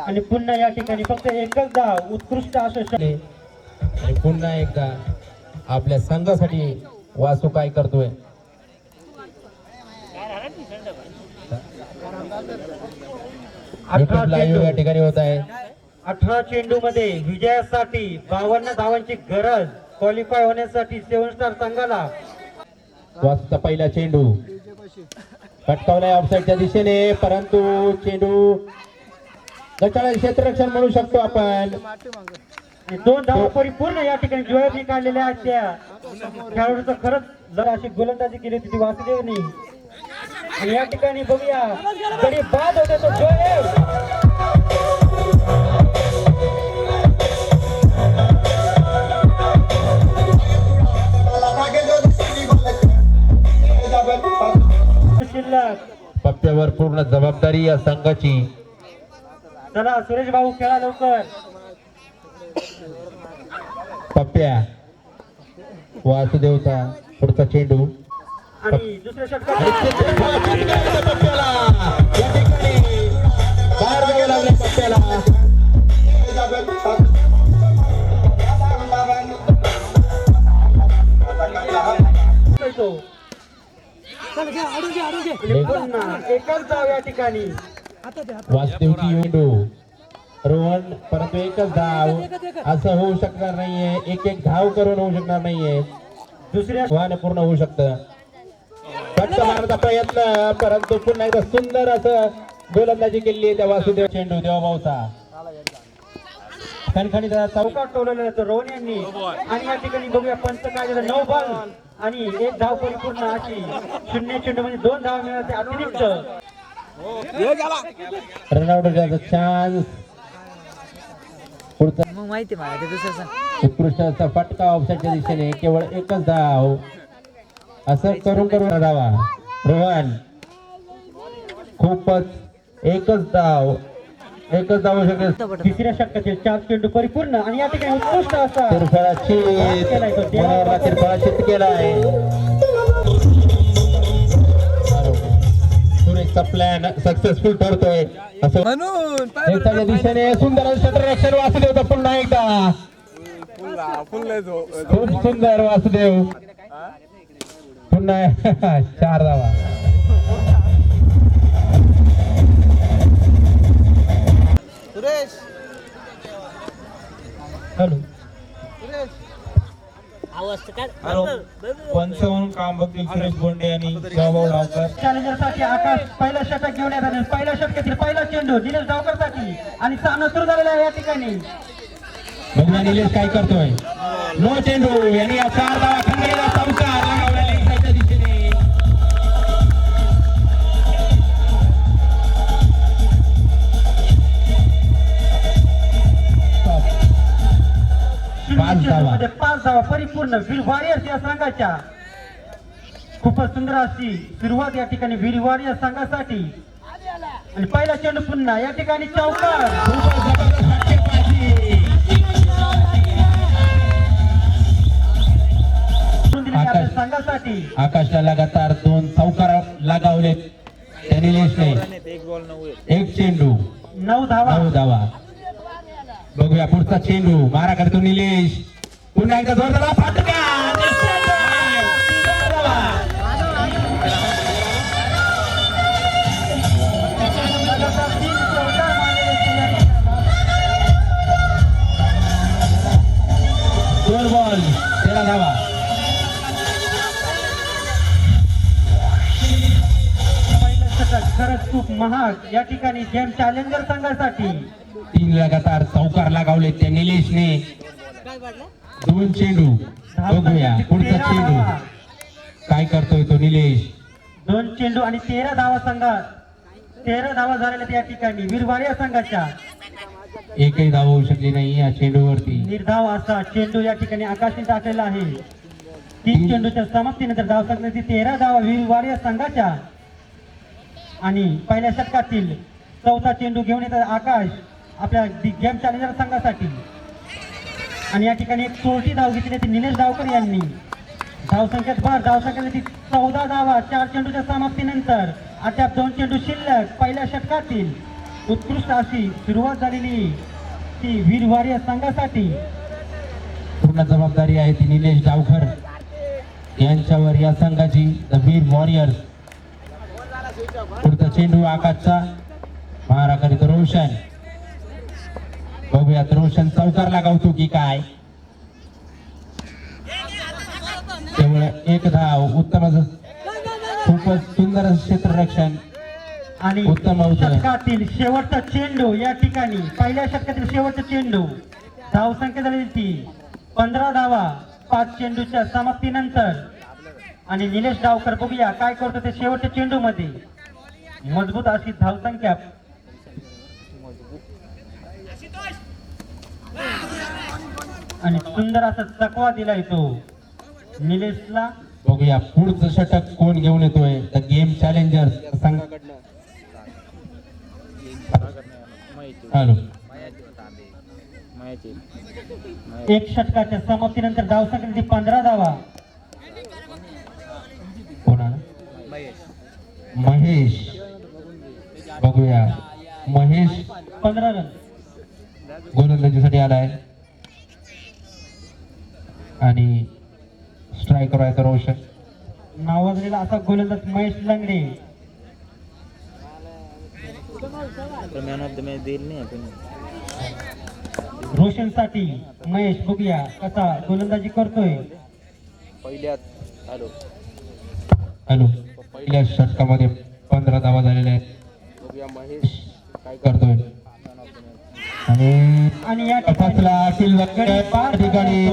आणि पुन्हा या ठिकाणी फक्त एकच धाव उत्कृष्ट असं आणि पुन्हा एकदा आपल्या संघासाठी वासू काय करतोय. लाईव्ह या ठिकाणी होत आहे. 18 चेंडू मध्ये विजयासाठी 52 धावांची गरज क्वालिफाय होण्यासाठी 7 स्टार संघाला. वासूचा पहिला चेंडू फटकावलाय ऑफसाईडच्या दिशेने, परंतु चेंडू गटाला क्षेत्ररक्षण म्हणू शकतो आपण. 2 धावा परिपूर्ण या ठिकाणी जोयबनी काढलेल्या आहेत. त्या खेळाडूचं खरंच जरा अशी गोलंदाजी केली होती ती वासुदेवनी. आणि या ठिकाणी बघूया तरी बाद होते तो जोयब. पप्प्यावर पूर्ण जबाबदारी या संघाची. चला सुरेश भाऊ खेळा लवकर. पप्प्या वासुदेवचा पुढचा चेंडू आणि दुसऱ्या षटकात पप्प्याला या ठिकाणी बाहेर जावं लागलं पप्प्याला. एकच धाव या ठिकाणी वासुदेवची चेंडू रोहन, परंतु एकच धाव असं होऊ शकणार नाहीये. एक एक धाव करून होऊ शकणार नाहीये. दुसऱ्या आव्हान पूर्ण होऊ शकतं. फटका मारण्याचा प्रयत्न, परंतु पुन्हा एकदा सुंदर असं गोलंदाजी केली आहे त्या वासुदेव. चेंडू देवाभाऊचा खणखणीत चौकात टोलवलेला तो रोहन यांनी. आणि या ठिकाणी बघूया पंच काय 9 बॉल आणि 1 धाव परिपूर्ण अशी 0 चेंडू म्हणजे 2 धाव मिळाले अतिरिक्त. Run out chance. पुढचा माहिती मला ते दुसरं उत्कृष्ट असा फटका ऑफसाईडच्या दिशेने, केवळ एकच धाव. असं करून करून धावा रोहन. खूपच एकच धाव होऊ शकते. तिसऱ्या षटकातील 4 चेंडू परिपूर्ण आणि या ठिकाणी उत्कृष्ट असा तिरफळाचित केलाय. सुरेशचा प्लॅन सक्सेसफुल ठरतोय असं म्हणून दिशेने सुंदर क्षेत्ररक्षण वासुदेवचा पुन्हा एकदा. खूप सुंदर वासुदेव. पुन्हा 4 धावा. हॅलो पंच म्हणून काम बघतील सुरेश बोंडे आणि जयभाऊ डावकर. चॅलेंजर साठी आकाश पहिला षटक घेऊन येतात. पहिल्या षटकातील पहिला चेंडू निलेश डावकर साठी आणि सामना सुरू झालेला आहे या ठिकाणी. बघूया निलेश काय करतोय. नो चेंडू यांनी 4 धावा खंडीला चौकार लगावला लेगच्या दिशेने. मध्ये 5 धावा परिपूर्ण वीर वॉरियर्स या संघाच्या. खूपच सुंदर अशी सुरुवात या ठिकाणी वीर वॉरियर्स संघासाठी. आणि पहिला चेंडू पुन्हा या ठिकाणी चौकार. संघासाठी आकाशला लगातार 2 चौकार लगावले त्या निलेशने. 1 चेंडू 9 धावा. बघूया पुढचा चेंडू मारा करतो निलेश. पुन्हा एकदा जोरदार फटका. बॉल 13 धावा. खरंच खूप महाग या ठिकाणी गेम चॅलेंजर संघासाठी. 3 लगातार चौकार लगावले त्या निलेशने. 2 चेंडू. बघूया पुढचा चेंडू काय करतोय तो निलेश. 2 चेंडू आणि 13 धावा संघात. 13 धावा झालेल्या या ठिकाणी वीरवारिया संघाच्या. एकही धाव होऊ शकली नाही या चेंडूवरती. निर्धाव असा चेंडू या ठिकाणी आकाशने टाकलेला आहे. 3 चेंडूच्या समाप्तीनंतर धाव संख्येची 13 धावा वीरवारिया संघाच्या. आणि पहिल्या षटकातील 4था चेंडू घेऊन येतात आकाश आपल्या गेम चॅलेंजर संघासाठी. आणि या ठिकाणी एक 16 धाव घेतली ती निलेश डावकर यांनी. धावसंख्येत 14 धावसंख्येत 14 धावा 4 चेंडूच्या समाप्तीनंतर. अद्याप 2 चेंडू शिल्लक. पहिल्या षटकातील उत्कृष्ट अशी सुरुवात झालेली ती वीर वॉरियर संघासाठी. पूर्ण जबाबदारी आहे ती निलेश डावकर यांच्यावर या संघाची, द वीर वॉरियर्स. पुढचा चेंडू आकाशचा, मारा करीत रोशन. बघूयात रोशन चौकार लगावतो की काय. केवळ एक धाव. उत्तम असं, खूपच सुंदर असं क्षेत्ररक्षण. आणि उत्तम अवसर. षटकातील शेवटचा चेंडू या ठिकाणी, पहिल्या षटकातील शेवटचा चेंडू. धाव संख्या झालेली ती 15 धावा 5 चेंडूच्या समाप्तीनंतर. आणि निलेश डावकर बघूया काय करतो ते शेवटच्या चेंडू मध्ये. मजबूत अशी धाव संख्या. आणि सुंदर असा चकवा दिलाय तो निलेशला. बघूया पुढचं षटक कोण घेऊन येतोय. द गेम चॅलेंजर्स संघाकडनं. हॅलो. एक षटकाच्या समाप्तीनंतर धाव संख्या ती 15 धावा. कोणाला? महेश. बघूया महेश 15 रन. गोलंदाजीसाठी आलाय आणि स्ट्रायकर आहे तो रोशन. नावाजलेला असा गोलंदाज Mahesh Langde. Man of the match देईल नाही आपण. रोशन साठी महेश बघूया कसा गोलंदाजी करतोय. हॅलो. हॅलो. पहिल्या षटकामध्ये 15 धावा झालेल्या आहेत. बघूया महेश काय करतोय. आणि या फसला अखिल ठिकाणी.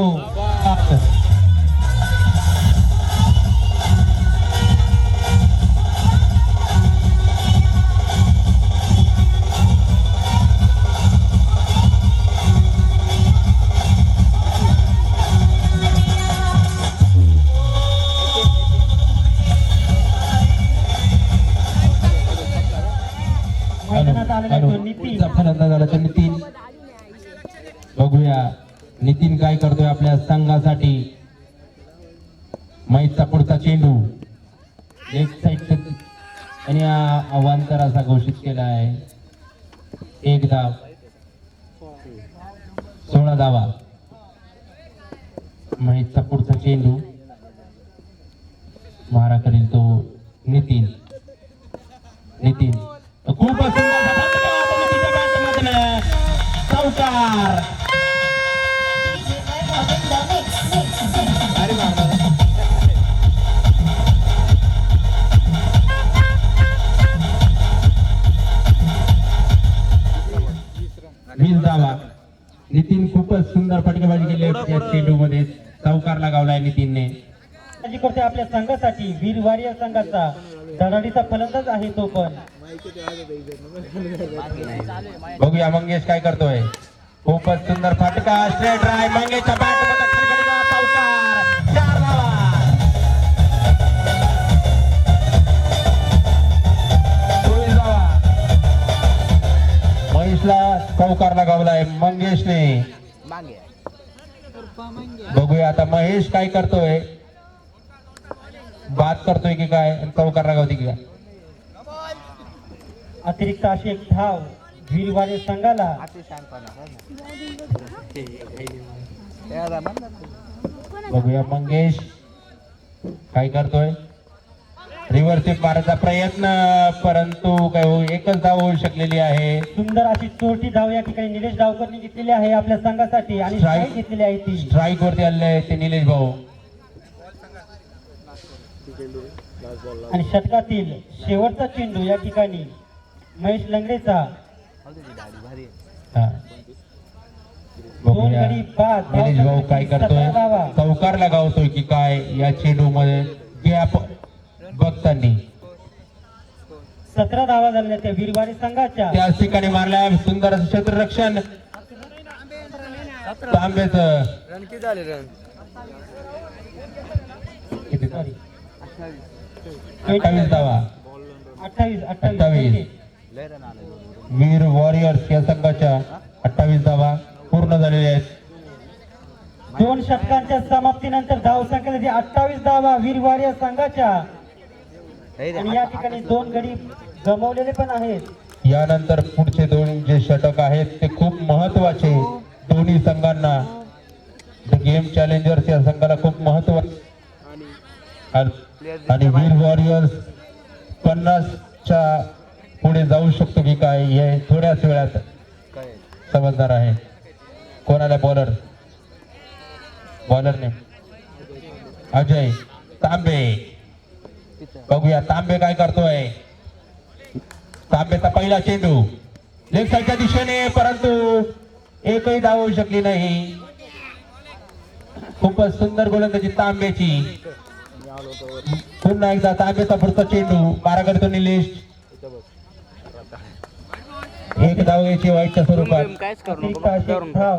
मैदानात आलेला तो नितीन. फलंदाज झाला तर नितीन. बघूया नितीन काय करतोय आपल्या संघासाठी. मैचचा पुढचा चेंडू लेफ्ट साईड आणि अवांतर असा घोषित केला आहे. एक धाव. 16 धावा. मैचचा पुढचा चेंडू मारा करील तो नितीन. नितीन खूपच सुंदर चौकार. वीस धावा. नितीन खूपच सुंदर फटकेबाजी केली या चेंडू मध्ये. चौकार लगावलाय नितीनने. करते आपल्या संघासाठी वीर वॉरियर संघाचा धडाडीचा फलंदाज आहे तो पण. बघूया मंगेश काय करतोय. खूपच सुंदर फटका. स्ट्रेट ड्राइव्ह मंगेशच्या बॅट चौकार. 4 धावा. महेशला चौकार लगावलाय मंगेशने. बघूया आता महेश काय करतोय. बात करतोय की काय, चौकार लगावते की काय. अतिरिक्त अशी एक धाव वीर वॉरियर संघाला. बघूया मंगेश काय करतोय. रिव्हर्स स्वीप मारायचा प्रयत्न, परंतु काय एकच धाव होऊ शकलेली आहे. सुंदर अशी चोरटी धाव या ठिकाणी निलेश डावकरने घेतलेली आहे आपल्या संघासाठी. आणि स्ट्राईक घेतलेली आहे ती. स्ट्राईक वरती आलेले आहे ते निलेश भाऊ. आणि षटकातील शेवटचा चेंडू या ठिकाणी महेश लंगडेचा. हा. बघूया गडी बाद. निलेश भाऊ काय करतोय. 17 धावा. चौकार लगावतोय की काय या चेंडू मध्ये गॅप बघताना. 17 धावा झालेल्या त्या वीर वॉरियर संघाच्या. त्याच ठिकाणी मारल्या. सुंदर असं क्षेत्ररक्षण तांबेच. किती 28 धावा. 28. वीर वॉरियर्स या संघाच्या 28 धावा पूर्ण झालेल्या आहेत. 2 षटकांच्या समाप्तीनंतर धाव संख्या 28 धावा वीर वॉरियर संघाच्या. आणि या ठिकाणी 2 गडी गमावलेले पण आहेत. यानंतर पुढचे दोन जे षटक आहेत ते खूप महत्वाचे दोन्ही संघांना. गेम चॅलेंजर्स या संघाला खूप महत्वाचे आणि वीर वॉरियर्स 50च्या पुढे जाऊ शकतो की काय हे थोड्याच वेळात समजणार आहे. कोणाला बॉलरने अजय तांबे. बघूया तांबे काय करतोय. तांबेचा पहिला चेंडू लेग साईडच्या दिशेने, परंतु एकही धाव होऊ शकली नाही. खूपच सुंदर गोलंदाजी तांब्याची. पुन्हा एकदा तांब्याचा पुढचा चेंडू मारा करतो निलेश. एक धाव घ्यायची वाईटच्या स्वरूपात. अतिरिक्त अशी धाव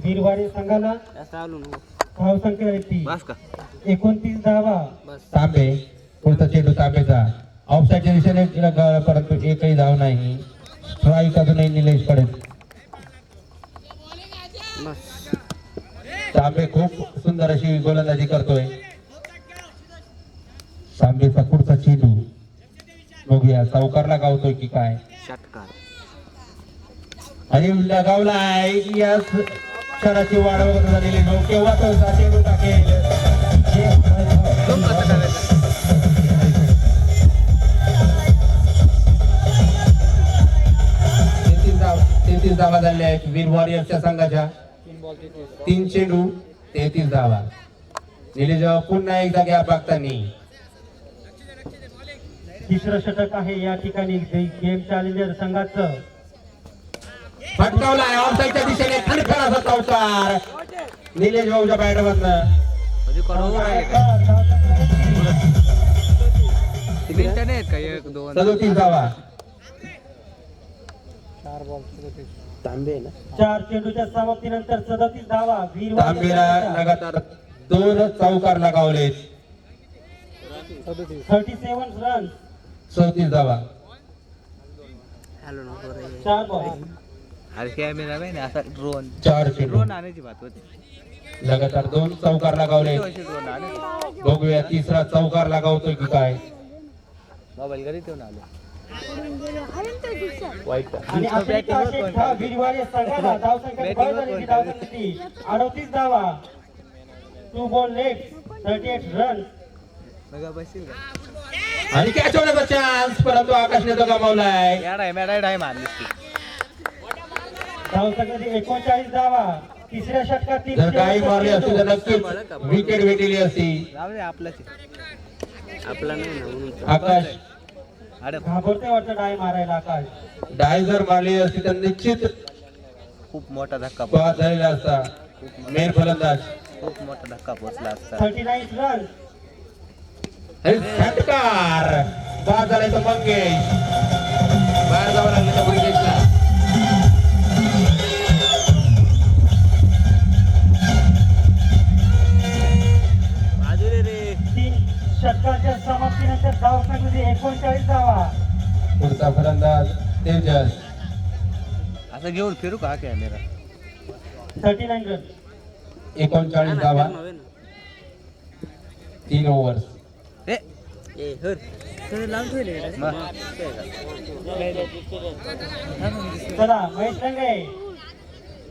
वीरवाडी संघाला धाव संख्या येते 29 धावा. तांबे पुढचा चेंडू तांबेचा ऑफसाईडच्या दिशेने गेला, परंतु एकही धाव नाही. स्ट्राईक अजूनही निलेश कडे. तांबे खूप सुंदर अशी गोलंदाजी करतोय. तांबेचा पुढचा चेंडू बघूया चौकारला गावतोय की काय. आणि गावलाय. या क्षणाची वाढ वगैरे झालेली भाऊ केव्हा तो चेंडू टाकेल. 33 धावा झाल्या आहेत वीर वॉरियर्सच्या संघाच्या. 3 चेंडू 33 धावा. निलेश पुन्हा एकदा गॅप बघताना. तिसरं षटक आहे या ठिकाणी गेम चॅलेंजर संघाचं. फटकावलाय ऑफसाईडच्या दिशेने खणखणाचा चौकार निलेश भाऊच्या बॅटमधनं. 37 धावा. 4 चेंडूच्या समाप्तीनंतर 37 धावा. तांबेला लगातार 2 चौकार लगावलेत. 37 रन. 34 धावा. 4 बॉल. अरे कॅमेरा नाही ना असा ड्रोन 4 चेंडू ड्रोन आणायची बात होती. लगातार 2 चौकार लगावले. ड्रोन आणायची बघूया तिसरा चौकार लगावतोय की काय. मोबाईल घरी ठेवून आलो. आणि अतिरिक्त अशी एक धाव वीरवाडी संघाला धाव संख्या बळ झाली. धाव संख्या 38 धावा. 2 बॉल लेट 38 रन. बसशील का आणि कॅच होण्याचा चान्स, परंतु आकाशने तो गमावलाय. याडा मारलीस ती. धाव संख्या 39 धावा. तिसऱ्या षटकात जर काही मारली असती तर नक्कीच विकेट भेटली असती. आपला नाही ना आकाश घाबरते वाटतं डाय मारायला. आकाश डाय जर मारली असती तर निश्चित खूप मोठा धक्का बाद झालेला असता. मेन फलंदाज खूप मोठा धक्का पोचला असता. 39 रन. षटकार बाद झालाय तो मंगेश. बाहेर जावं लागलं त्या मंगेशला. षटकाच्या समाप्तीनंतर धाव संख्या 39 धावा. पुढचा फलंदाज तेजस. असं घेऊन फिरू का कॅमेरा. 39 रन. 39 धावा 3 ओव्हर्स. चला महेश रंगे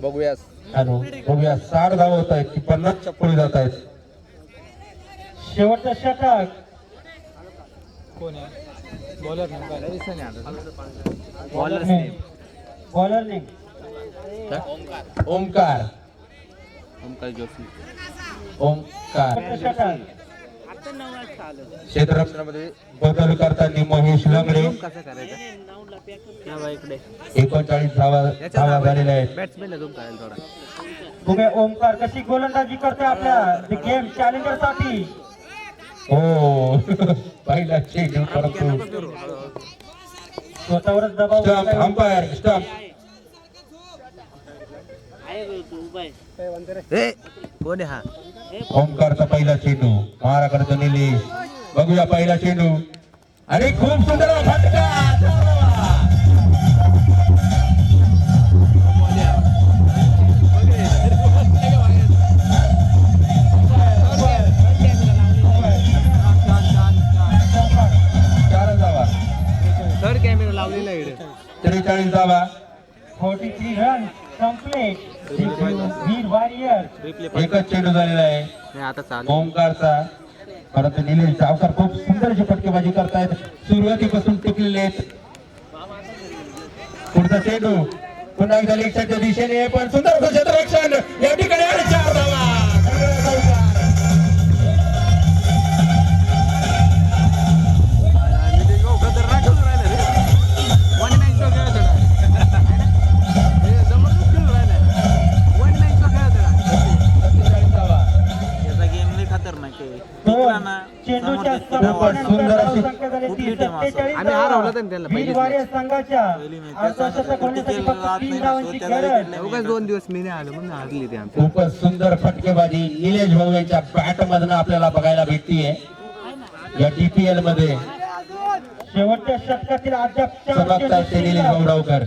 बघूया. हॅलो बघूया 60 धावा होत आहेत की 50च्या पुढे जात आहेत. शेवटचं षटक. बॉलरने ओमकार. जोशी ओमकार षटक. क्षेत्ररक्षणामध्ये बदल करताना महेश लंगडे. कसं करायचं 39 धावा झालेल्या आहेत. बॅट्समॅन झूम करायला थोडा. बघूया ओमकार कशी गोलंदाजी करते आपल्या गेम चॅलेंजर साठी. हो पहिला चेंडू परंतु स्वतःवरच दबाव स्टंप. Umpire stump. कोण आहे हा. ओमकारचा पहिला चेंडू मारा करतो निलेश. बघूया पहिला चेंडू आणि खूप सुंदर फटका. कॅमेरा लावलेला आहे 43 धावा 43 रन कंप्लीट वीर वॉरियर एकच चेंडू झालेला आहे नाही आता चालू ओमकारचा. परंतु निलेश जावकर खूप सुंदर अशी फटकेबाजी करतायत, सुरुवातीपासून टिकलेले आहेत. पुढचा चेंडू पुन्हा एकदा लेगच्या दिशेने, पण सुंदर असं क्षेत्ररक्षण या ठिकाणी आणि 4 धावा. चेंडूच्या सुंदर अशी आम्ही हरवलं तर त्यांना वीर वॉरियर संघाच्या अर्धशतक होण्यासाठी फक्त 3 धावांची गरज. उगाच 2 दिवस मी नाही आलो म्हणून हरली ते आमची. खूपच सुंदर फटकेबाजी निलेश भाऊ यांच्या बॅट मधनं आपल्याला बघायला भेटतीये या DPL मध्ये. शेवटच्या षटकातील अद्याप 4 चमकतात ते निलेश भाऊ डावकर.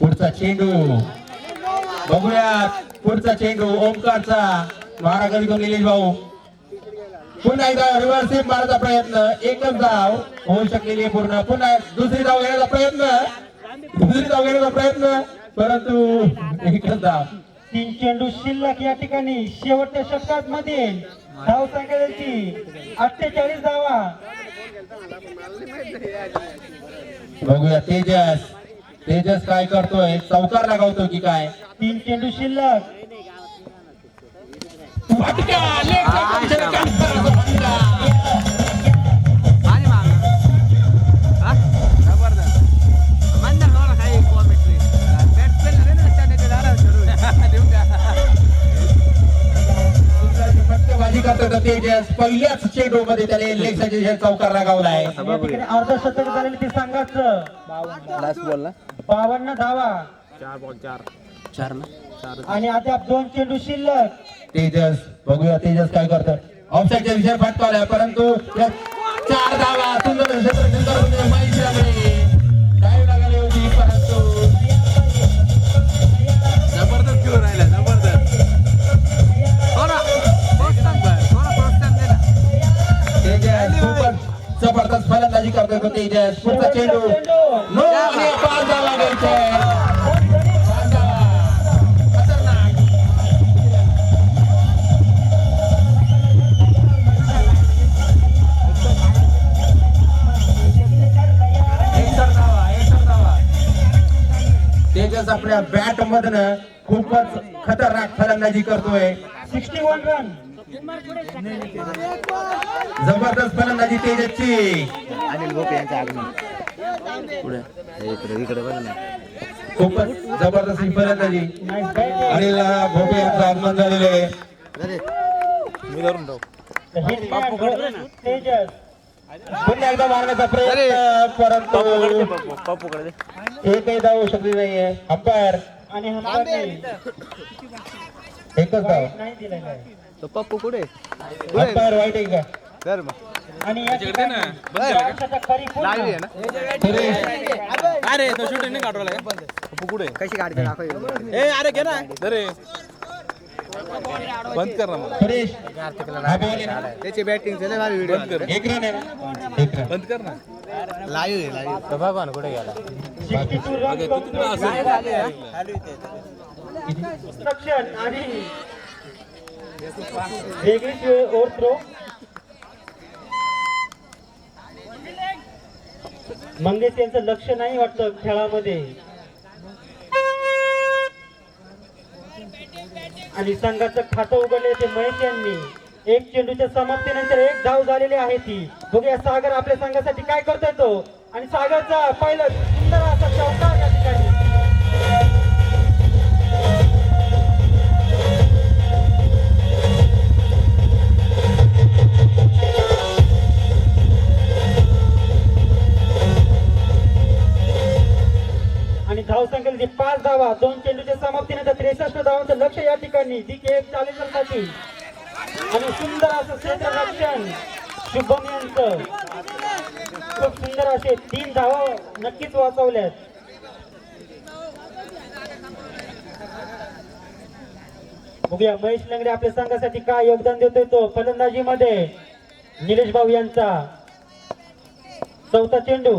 पुढचा चेंडू बघूयात, पुढचा चेंडू ओमकारचा मारा करीतो निलेश भाऊ. पुन्हा एकदा रिव्हर्स स्वीप मारण्याचा प्रयत्न, एकच धाव होऊ शकलेली आहे पूर्ण. पुन्हा दुसरी धाव घेण्याचा प्रयत्न, परंतु एकच धाव. 3 चेंडू शिल्लक या ठिकाणी शेवटच्या षटकात मध्ये धाव संख्येची 48 धावा. बघूया तेजस काय करतोय, चौकार लगावतो की काय. 3 चेंडू शिल्लक. फटका, लेगचा फटका, फटका. आणि मागं. हा? जबरदस्त. मंदार नवरा काही commentary. Batsman आहे ना, त्याने ते दारावर ठरवलं. देऊन द्या. फटकेबाजी करतोय तेजस. पहिल्याच चेंडू मध्ये त्याने लेगचा चौकार लगावलाय. या ठिकाणी अर्धशतक झालेले ते संघाचं Last ball ना? 52 धावा 4 ball 4 ना? आणि अद्याप 2 चेंडू शिल्लक. तेजस, बघूया तेजस काय करतोय. ऑफसाईडच्या दिशेने फटकावलाय, परंतु 4 धावा. सुंदर क्षेत्ररक्षण करून महेश लागले, डायव्ह लागली होती, परंतु जबरदस्त खेळून राहिला, जबरदस्त. थोडा प्रोत्साहन दे ना. तेजस खूपच जबरदस्त फलंदाजी करतोय तो तेजस. पुढचा चेंडू नो आणि 5 धावा घ्यायचे. 5 धावा. खतरनाक. तेजस आपल्या बॅट मधनं खूपच खतरनाक फलंदाजी करतोय. 61 रन. जबरदस्त फलंदाजी तेजसची. अनिल गोपे यांच्या आगमन पुढे इकडे बघा ना. खूपच जबरदस्त ही फलंदाजी. Nice batting. अनिल भोपे यांचं आगमन झालेलं आहे. मी धरून जाऊ. तेजस पुन्हा एकदा मारण्याचा प्रयत्न, परंतु पप्पूकडे एकही धाव होऊ शकली नाहीये. अंपायर आणि हंपारने एकच धाव. नाही दिलेला आहे. तो पप्पू कुठे अंपायर वाईट आहे का? कर मग आणि या ठिकाणी अर्धशतक परिपूर्ण. लाईव्ह आहे ना. सुरेश, अरे तो शूटिंग नाही काढवला का पप्पू कुठे कशी काढते दाखव. ए अरे घे ना अरे बंद कर ना मला सुरेश हा बॉल आहे ना? त्याची बॅटिंग झाली भारी व्हिडिओ. एक रन आहे ना? एक रन. बंद कर ना लाईव्ह आहे लाईव्ह. भगवान कुठे गेला. 62 रन कंप्लीट. आणि वेगळीच ओव्हर थ्रो. मंगेश यांचं लक्ष नाही वाटतं खेळामध्ये. आणि संघाचं खातं उघडले ते महेश यांनी. 1 चेंडूच्या समाप्तीनंतर 1 धाव झालेली आहे ती. बघूया सागर आपल्या संघासाठी काय करतोय तो. आणि सागरचा पहिला सुंदर असा चौकार या ठिकाणी. आणि धाव संख्येची 5 धावा. 2 चेंडूच्या समाप्तीनंतर 63 धावांचं लक्ष या ठिकाणी एक चॅलेंजरसाठी. आणि सुंदर असं क्षेत्ररक्षण शुभम यांचं. खूप सुंदर असे 3 धावा नक्कीच वाचवल्यात. बघूया महेश लंगडे आपल्या संघासाठी काय योगदान देतोय तो फलंदाजीमध्ये. निलेश भाऊ यांचा चौथा चेंडू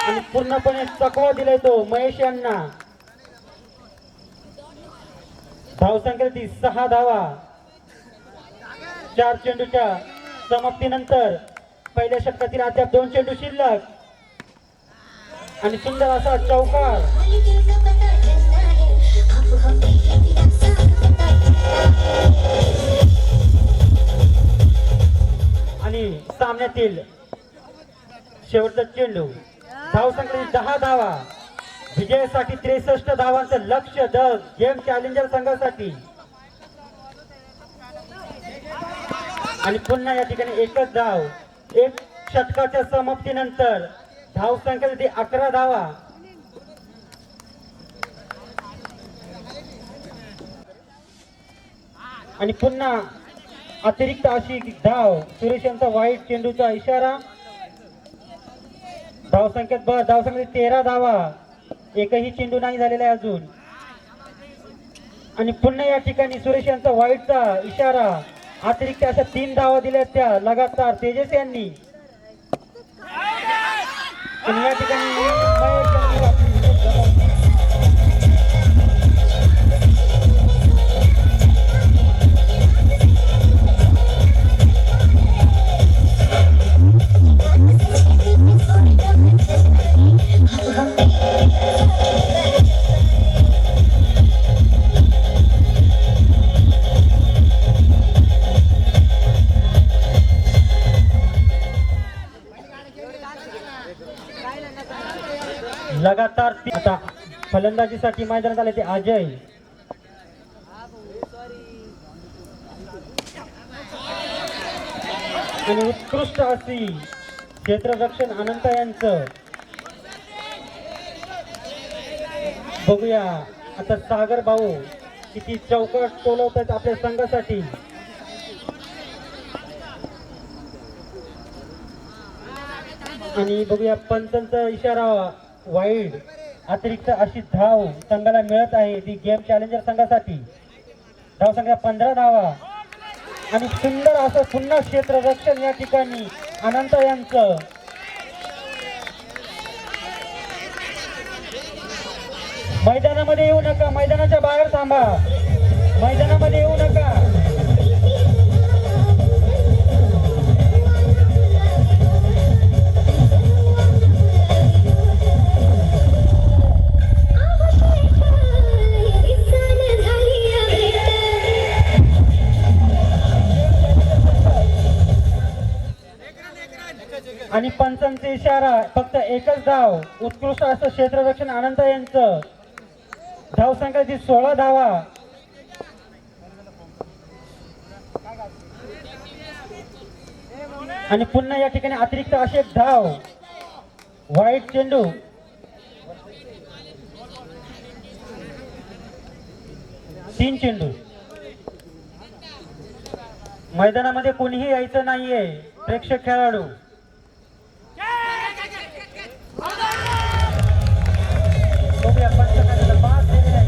आणि पूर्णपणे चकवा दिलाय तो महेश यांना. धावसंख्या 6 धावा 4 चेंडूच्या समाप्तीनंतर. पहिल्या षटकातील अद्याप 2 चेंडू शिल्लक आणि सुंदर असा चौकार. आणि सामन्यातील शेवटचा चेंडू. धावसंख्या 10 धावा. विजयासाठी 63 धावांचं लक्ष्य द गेम चॅलेंजर संघासाठी. आणि पुन्हा या ठिकाणी एकच धाव. एक षटकाच्या समाप्तीनंतर धावसंख्या 11 धावा. आणि पुन्हा अतिरिक्त अशी धाव. सुरेश यांचा वाईट चेंडूचा इशारा. धावसंख्येत 13 धावा. एकही चेंडू नाही झालेला आहे अजून. आणि पुन्हा या ठिकाणी सुरेश यांचा वाईटचा इशारा. अतिरिक्त अशा 3 धावा दिल्या त्या लगातार तेजस यांनी. आणि या ठिकाणी महेश यांनी आपली विकेट गमावली. लगातार आता फलंदाजीसाठी मैदानात आले ते अजय. आणि उत्कृष्ट अशी क्षेत्ररक्षण अनंत यांचं. बघूया आता सागर भाऊ किती चौकट टोलवतात आपल्या संघासाठी. आणि बघूया पंचांचा इशारा वाईड. अतिरिक्त अशी धाव संघाला मिळत आहे ती गेम चॅलेंजर संघासाठी. धावसंख्या 15 धावा. आणि सुंदर असं पुन्हा क्षेत्ररक्षण या ठिकाणी अनंत यांचं. मैदानामध्ये येऊ नका, मैदानाच्या बाहेर थांबा, मैदानामध्ये येऊ नका. आणि पंचांचे इशारा. फक्त एकच धाव. उत्कृष्ट असं क्षेत्ररक्षण अनंत यांचं. धावसंख्या 16 धावा. आणि पुन्हा या ठिकाणी अतिरिक्त अशी एक धाव. वाईट चेंडू. तीन चेंडू. मैदानामध्ये कोणीही यायचं नाहीये. प्रेक्षक खेळाडू. बघूया पंचकार्याला बाद दिलेला आहे.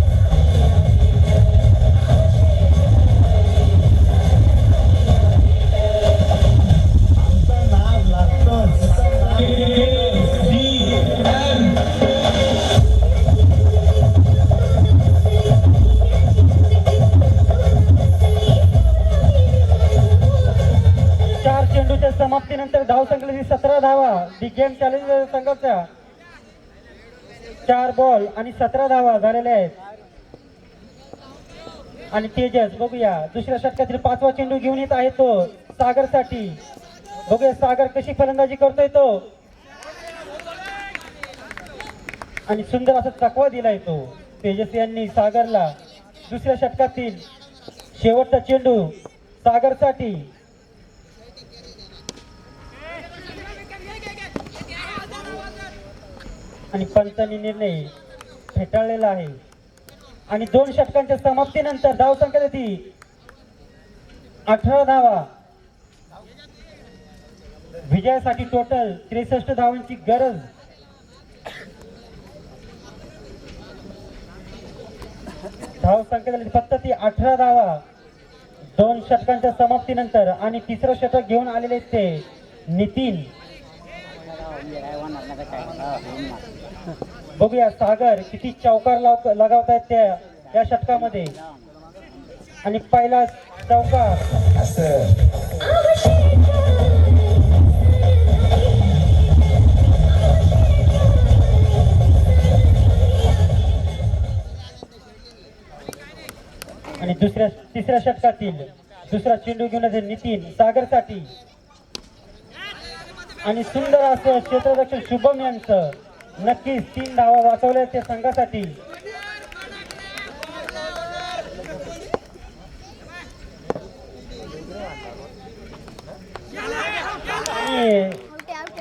चेंडूच्या समाप्तीनंतर धावसंख्या 17 धावा. दी गेम चॅलेंजर संघाच्या 4 बॉल आणि 17 धावा झालेल्या आहेत. आणि तेजस बघूया दुसऱ्या षटकातील 5वा चेंडू घेऊन येत आहे तो सागरसाठी. बघूया सागर कशी फलंदाजी करतोय तो. आणि सुंदर असा चकवा दिलाय तो तेजस यांनी सागरला. दुसऱ्या षटकातील शेवटचा चेंडू सागरसाठी. आणि पंचांनी निर्णय फेटाळलेला आहे. आणि 2 षटकांच्या समाप्तीनंतर धावसंख्या ती 18 धावा. विजयासाठी टोटल 63 धावांची गरज. धावसंख्या झाली फक्त ती 18 धावा 2 षटकांच्या समाप्तीनंतर. आणि तिसरं षटक घेऊन आलेले ते नितीन. बघूया सागर किती चौकार लगावतायत त्या या षटकामध्ये. आणि पहिला चौकार आणि तिसऱ्या षटकातील दुसरा चेंडू घेऊन येते नितीन सागरसाठी. आणि सुंदर असं क्षेत्ररक्षण शुभम यांचं. नक्कीच 3 धावा वाचवल्या त्या संघासाठी.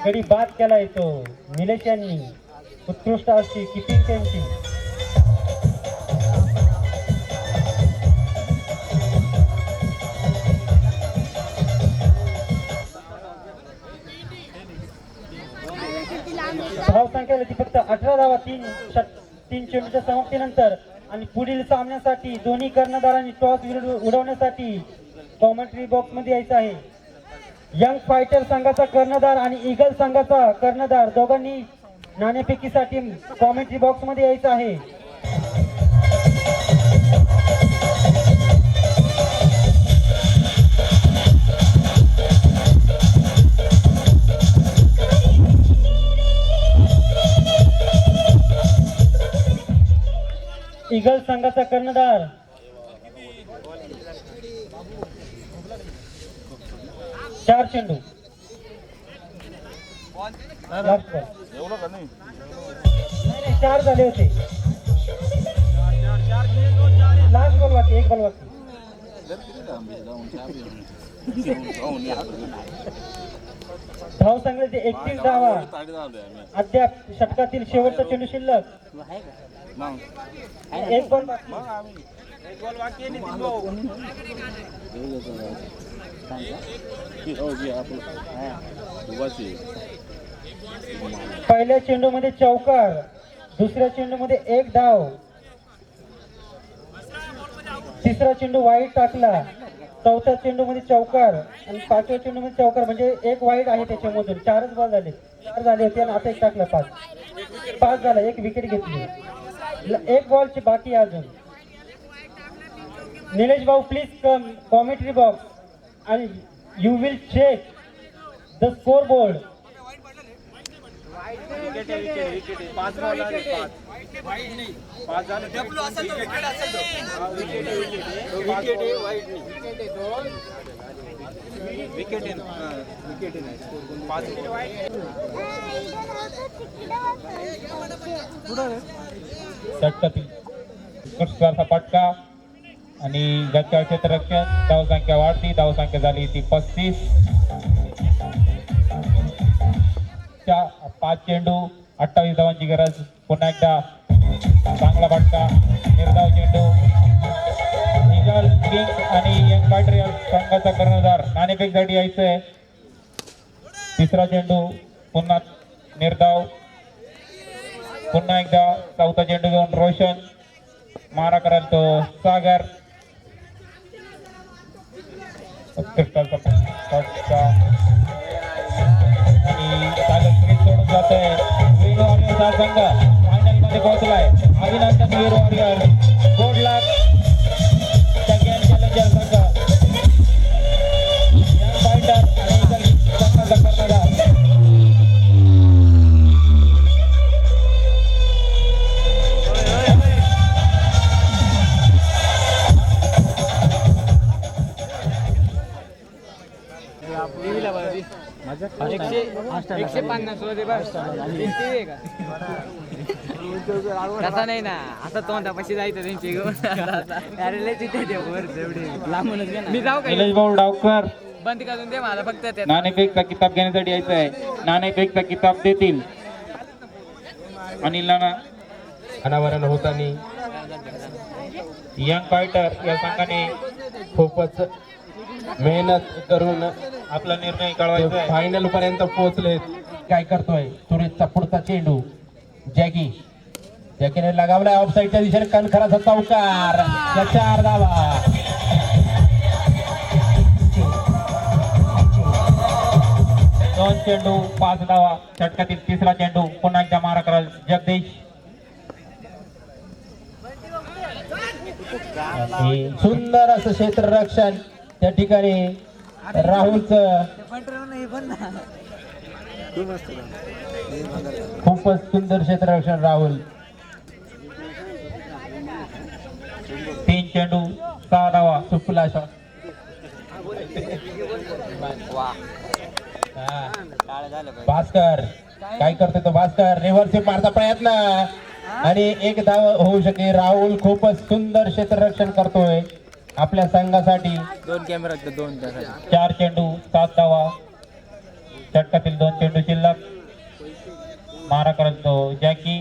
गडी बाद केला येतो निलेश यांनी. उत्कृष्ट अशी किपिंग त्यांची. धावसंख्या होती फक्त 18 धावा 3 चेंडूच्या समाप्तीनंतर. आणि पुढील सामन्यासाठी दोन्ही कर्णधारांनी टॉस उडवण्यासाठी कॉमेंट्री बॉक्स मध्ये यायचं आहे. यंग फायटर संघाचा कर्णधार आणि ईगल संघाचा कर्णधार दोघांनी नाणेफेकीसाठी कॉमेंट्री बॉक्स मध्ये यायचं आहे. ईगल संघाचा कर्णधार चार चेंडू. Last ball. नाही, 4 झाले होते. लास्ट बॉल बाकी, 1 बॉल बाकी. धाव संख्येचे 31 धावा. अद्याप षटकातील शेवटचा चेंडू शिल्लक. 1 बॉल बाकी. पहिल्या चेंडू मध्ये चौकार. दुसऱ्या चेंडू मध्ये 1 धाव. तिसरा चेंडू वाईट टाकला. चौथ्या चेंडू मध्ये चौकार आणि 5व्या चेंडू मध्ये चौकार. म्हणजे 1 वाईट आहे त्याच्यामधून. 4च बॉल झाले. 4 झाले होते आणि आता 1 टाकला. 5 झाला. 1 विकेट घेतली. 1 बॉलची बाकी अजून. निलेश भाऊ please come commentary box and you will check the scoreboard. षटकातील उत्कृष्ट फटका आणि गतकाळ क्षेत्ररक्षण. धावसंख्या वाढती. धावसंख्या झाली ती 35. 5 चेंडू 28 धावांची गरज. पुन्हा एकदा चांगला फटका. निर्धाव चेंडू. ईगल किंग्स आणि यंग फायटर या संघाचा कर्णधार नाणेफेकीसाठी यायचंय. तिसरा चेंडू पुन्हा निर्धाव. पुन्हा एकदा चौथा चेंडू घेऊन रोशन. मारा कराल तो सागर. उत्कृष्टाचा फटका आणि सागर क्रीज सोडून जातोय. वीर वॉरियर्स संघ फायनल मध्ये पोहोचलाय. अभिनंदन वीर वॉरियर. गुड लक सेकंड चॅलेंजर संघ. यंग फायटर आणि ईगल संघाचा कर्णधार. तसा नाही ना. आता तोंडापाशी जायचं त्यांची घेऊन. अरे लय तिथे ते वर तेवढे लांबूनच घे ना. मी जाऊ का? निलेश भाऊ डावकर बंद करून दे मला फक्त ते. नाणेफेकचा किताब घेण्यासाठी यायचं आहे. नाणेफेकचा किताब देतील अनिल नाना. अनावरण होताना यंग फायटर या संघाने खूपच मेहनत करून आपला निर्णय कळवायचा आहे. फायनल पर्यंत पोहोचले. काय करतोय सुरेशचा पुढचा चेंडू. जॅकीने लगावलाय ऑफसाईडच्या दिशेने. कणखराचा चौकार. 4 धावा. 2 चेंडू 5 धावा. षटकातील तिसरा चेंडू पुन्हा एकदा मारा कराल जगदीश. आणि सुंदर असं क्षेत्ररक्षण त्या ठिकाणी राहुलचं खूपच सुंदर क्षेत्ररक्षण राहुल. 3 चेंडू 6 धावा. सुफला shot. भास्कर काय करतोय तो भास्कर रिव्हर्स मारचा प्रयत्न आणि एक धाव होऊ शके. राहुल खूपच सुंदर क्षेत्ररक्षण करतोय आपल्या संघासाठी. 2 कॅमेरा आहेत 2 त्यासाठी. 4 चेंडू 7 धावा. षटकातील 2 चेंडू शिल्लक. मारा करतो जॅकी.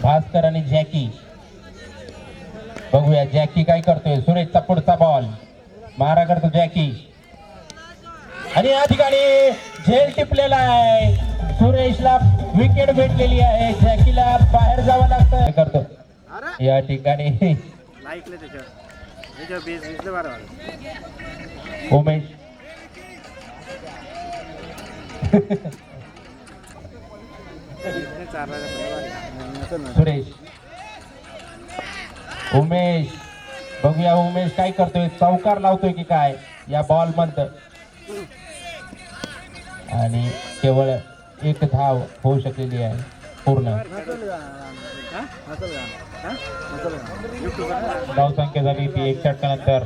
भास्कर आणि जॅकी. बघूया जॅकी काय करतोय. सुरेशचा पुढचा बॉल मारा करतो जॅकी आणि या ठिकाणी झेल टिपलेला आहे. सुरेशला विकेट भेटलेली आहे. जॅकीला बाहेर जावं लागतं. काय करतो या ठिकाणी उमेश. सुरेश उमेश. बघूया उमेश काय करतोय. चौकार लावतोय की काय या बॉल मध्ये आणि केवळ एक धाव होऊ शकलेली आहे पूर्ण. धाव संख्या झाली ती 1 षटकानंतर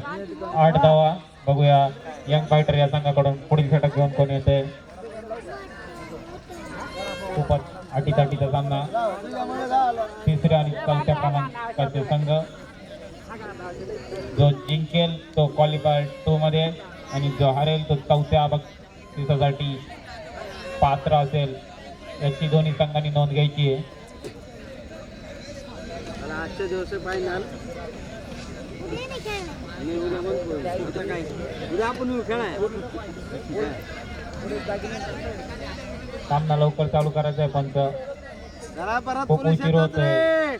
8 धावा. बघूया यंग फायटर या संघाकडून पुढील षटक घेऊन कोण येते. खूपच अटीतटीचा सामना. तिसऱ्या आणि चौथ्या क्रमांकाचे संघ. जो जिंकेल तो क्वालिफायर 2 मध्ये आणि जो हरेल तो चौथ्या बक्षिसासाठी पात्र असेल याची दोन्ही संघांनी नोंद घ्यायची आहे. आजच्या दिवस फायनल आणि उद्या आपण खेळाय. सामना लवकर चालू करायचा आहे पंच. खूप उशीर होतोय.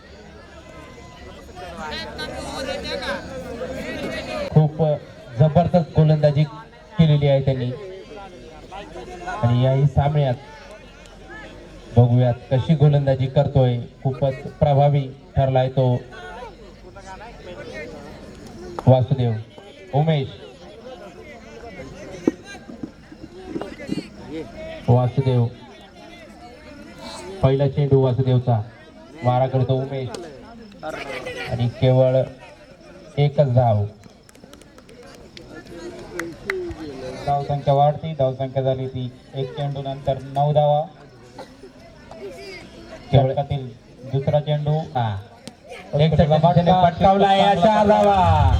खूप जबरदस्त गोलंदाजी केलेली आहे त्यांनी आणि याही सामन्यात बघूयात कशी गोलंदाजी करतोय. खूपच प्रभावी ठरलाय तो वासुदेव. उमेश वासुदेव. पहिला चेंडू वासुदेवचा. मारा करतो उमेश आणि केवळ एकच धाव. धाव संख्या वाढती. धाव संख्या झाली ती 1 चेंडू नंतर 9 धावा. षटकातील दुसरा चेंडू एक पटकावला या 4 धावा.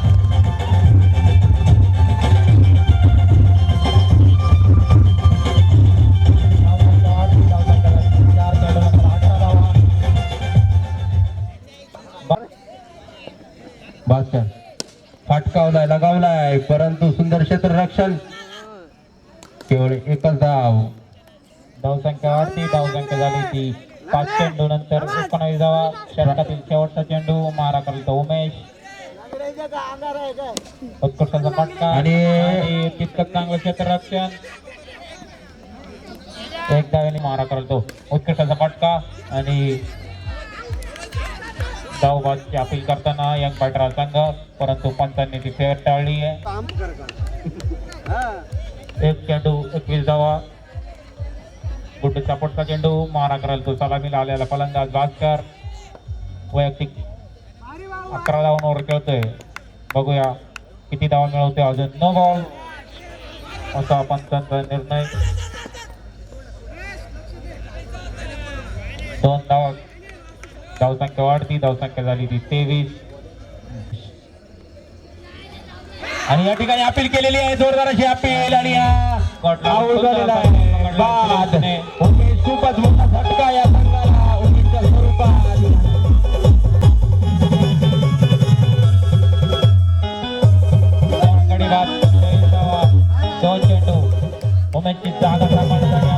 भास्कर फटकावलाय लगावलाय परंतु सुंदर क्षेत्ररक्षण. केवळ एकच धाव. धाव संख्या वाढती. धाव संख्या झाली ती 5 चेंडू नंतर 19 धावा. षटकातील शेवटचा चेंडू मारा करतो उमेश. उत्कृष्टाचा फटका आणि तितकंच चांगलं क्षेत्ररक्षण. एक धावेने मारा करतो. उत्कृष्टाचा फटका आणि धावबादची अपील करताना यंग फायटर संघ परंतु पंचांनी ती फेर टाळली आहे. 1 चेंडू 21 धावा. गुड्डूचा पुढचा चेंडू मारा करायला तो सलामीला आलेला फलंदाज भास्कर वैयक्तिक 11 धावांवर खेळतोय. बघूया किती धावा मिळवते. अजून नो बॉल असा पंचांचा निर्णय. 2 धावा. धाव संख्या वाढती. धाव संख्या झाली ती 23 आणि या ठिकाणी अपील केलेली आहे. जोरदार अशी अपील आणि आऊट झालेला आहे. बाद. उमेश खूपच मोठा फटका या संघाला उमेशच्या स्वरूपात. गडी बाद. 2 चेंडू उमेशची जागा सांभाळण्यासाठी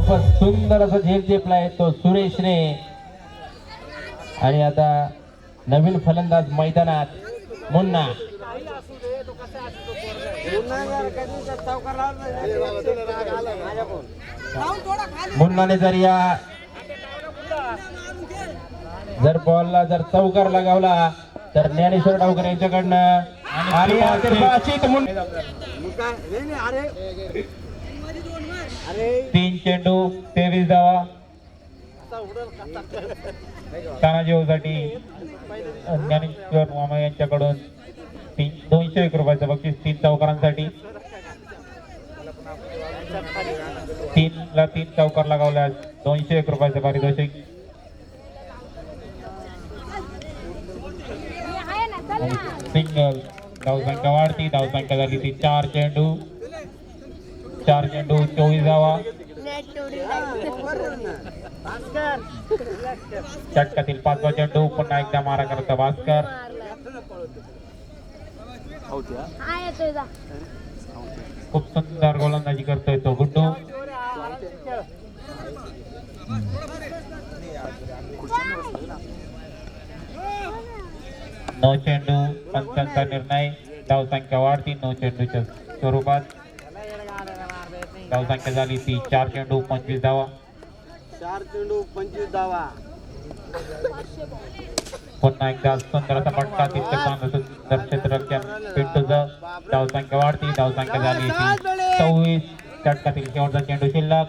खूपच सुंदर असं झेल झेपलाय तो सुरेशने आणि आता नवीन फलंदाज मैदानात मुन्ना. मुन्नाने जर बॉलला जर चौकार लगावला तर ज्ञानेश्वर डावकर यांच्याकडनं आणि अतिर्वाचित 3 चेंडू 23 धावा तानाजीसाठी ज्ञानेश्वर मामा यांच्याकडून 201 रुपयाचं बक्षीस 3 चौकारांसाठी 3 चौकार लगावल्यास 201 रुपयाचं पारितोषिक. सिंगल धावसंख्या वाढती, धावसंख्या झाली ती 4 चेंडू 24 धावा. षटकातील 5वा चेंडू पुन्हा एकदा मारा करता भास्कर. खूप सुंदर गोलंदाजी करतोय तो गुड्डू. नऊ चेंडू पंचांचा निर्णय. धावसंख्या वाढती 9 चेंडूच्या स्वरूपात. धावसंख्या झाली ती 4 चेंडू 25 धावा. पुन्हा एकदा सुंदर असा फटका तिथं सुंदर क्षेत्ररक्षण पिंटूचं. धावसंख्या वाढती, धावसंख्या झाली ती 24. षटकातील शेवटचा चेंडू शिल्लक.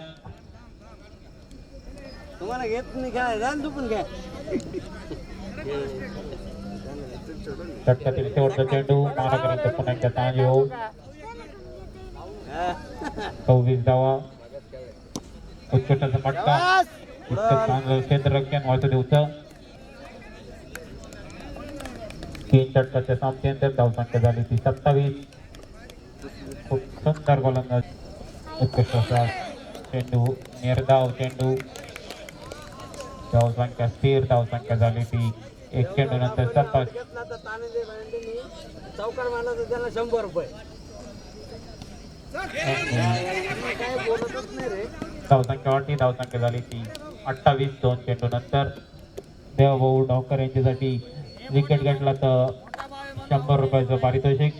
षटकातील शेवटचा चेंडू मारा करायचा पुन्हा एकदा तांजी होऊ. 26 धावा. उत्कृष्टाचा फटका इतकं चांगलं क्षेत्ररक्षण वासुदेवचं. 3 षटकाच्या समाप्तीनंतर धावसंख्या झाली ती 27. खूप सुंदर गोलंदाज. उत्कृष्ट असा चेंडू निर्धाव चेंडू. धावसंख्या स्थिर. धावसंख्या झाली ती 1 चेंडू नंतर 27. चौकार मारला तर त्याला 100 रुपये. धावसंख्या वाढती, धावसंख्या झाली ती 28. 2 चेंडू नंतर देवभाऊ डावकर यांच्यासाठी विकेट घेतला तर 100 रुपयाचं पारितोषिक.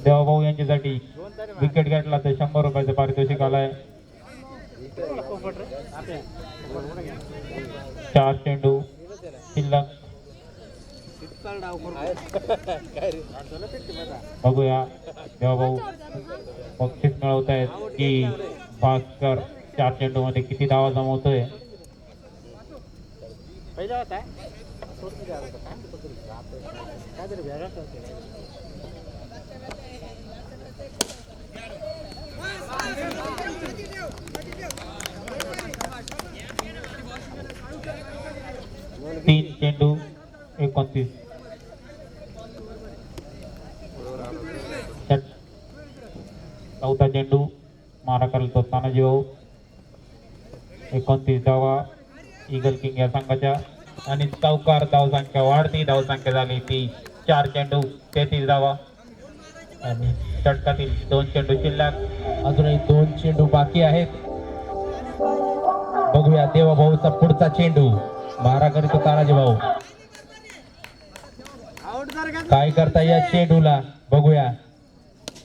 देवभाऊ यांच्यासाठी विकेट घेतला तर 100 रुपयाचं पारितोषिक आलाय. 4 चेंडू शिल्लक. बघूया देवभाऊ बक्षीस मिळवत आहेत की भास्कर 4 चेंडू मध्ये किती धावा जमवतोय. तीन चेंडू 29. चौथा चेंडू मारा करतो तानाजी भाऊ. 29 धावा ईगल किंग या संघाच्या. आणि चौकार. धावसंख्या वाढती, धावसंख्या झाली ती 4 चेंडू 33 धावा. आणि षटकातील 2 चेंडू शिल्लक. अजूनही 2 चेंडू बाकी आहेत. बघूया देवाभाऊचा पुढचा चेंडू. मारा करतो तानाजी भाऊ. काय करता या चेंडूला बघूया.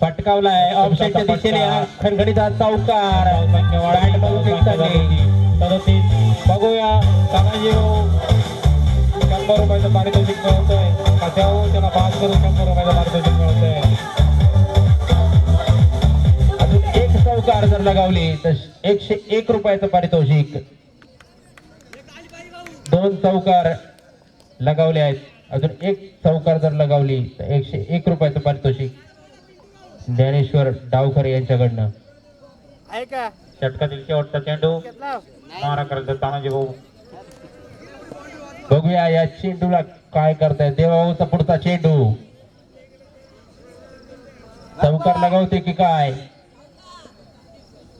फटकावलाय ऑप्शनच्या दिशेने खणखणीचा चौकार. बघूया तानाजी भाऊ 100 रुपयाचं पारितोषिक मिळवतोय. त्याला पास करून 100 रुपयाचं पारितोषिक मिळवतोय. अजून 1 चौकार जर लगावली तर 101 रुपयाचं पारितोषिक. 2 चौकार लगावले आहेत. अजून 1 चौकार जर लगावली तर 101 रुपयाचं पारितोषिक ज्ञानेश्वर डावकर यांच्याकडनं. षटकातील शेवटचा चेंडू मारा करतो तानाजी भाऊ. बघूया या चेंडूला काय करताय देवाभाऊचा पुढचा चेंडू. चौकार लगावते की काय.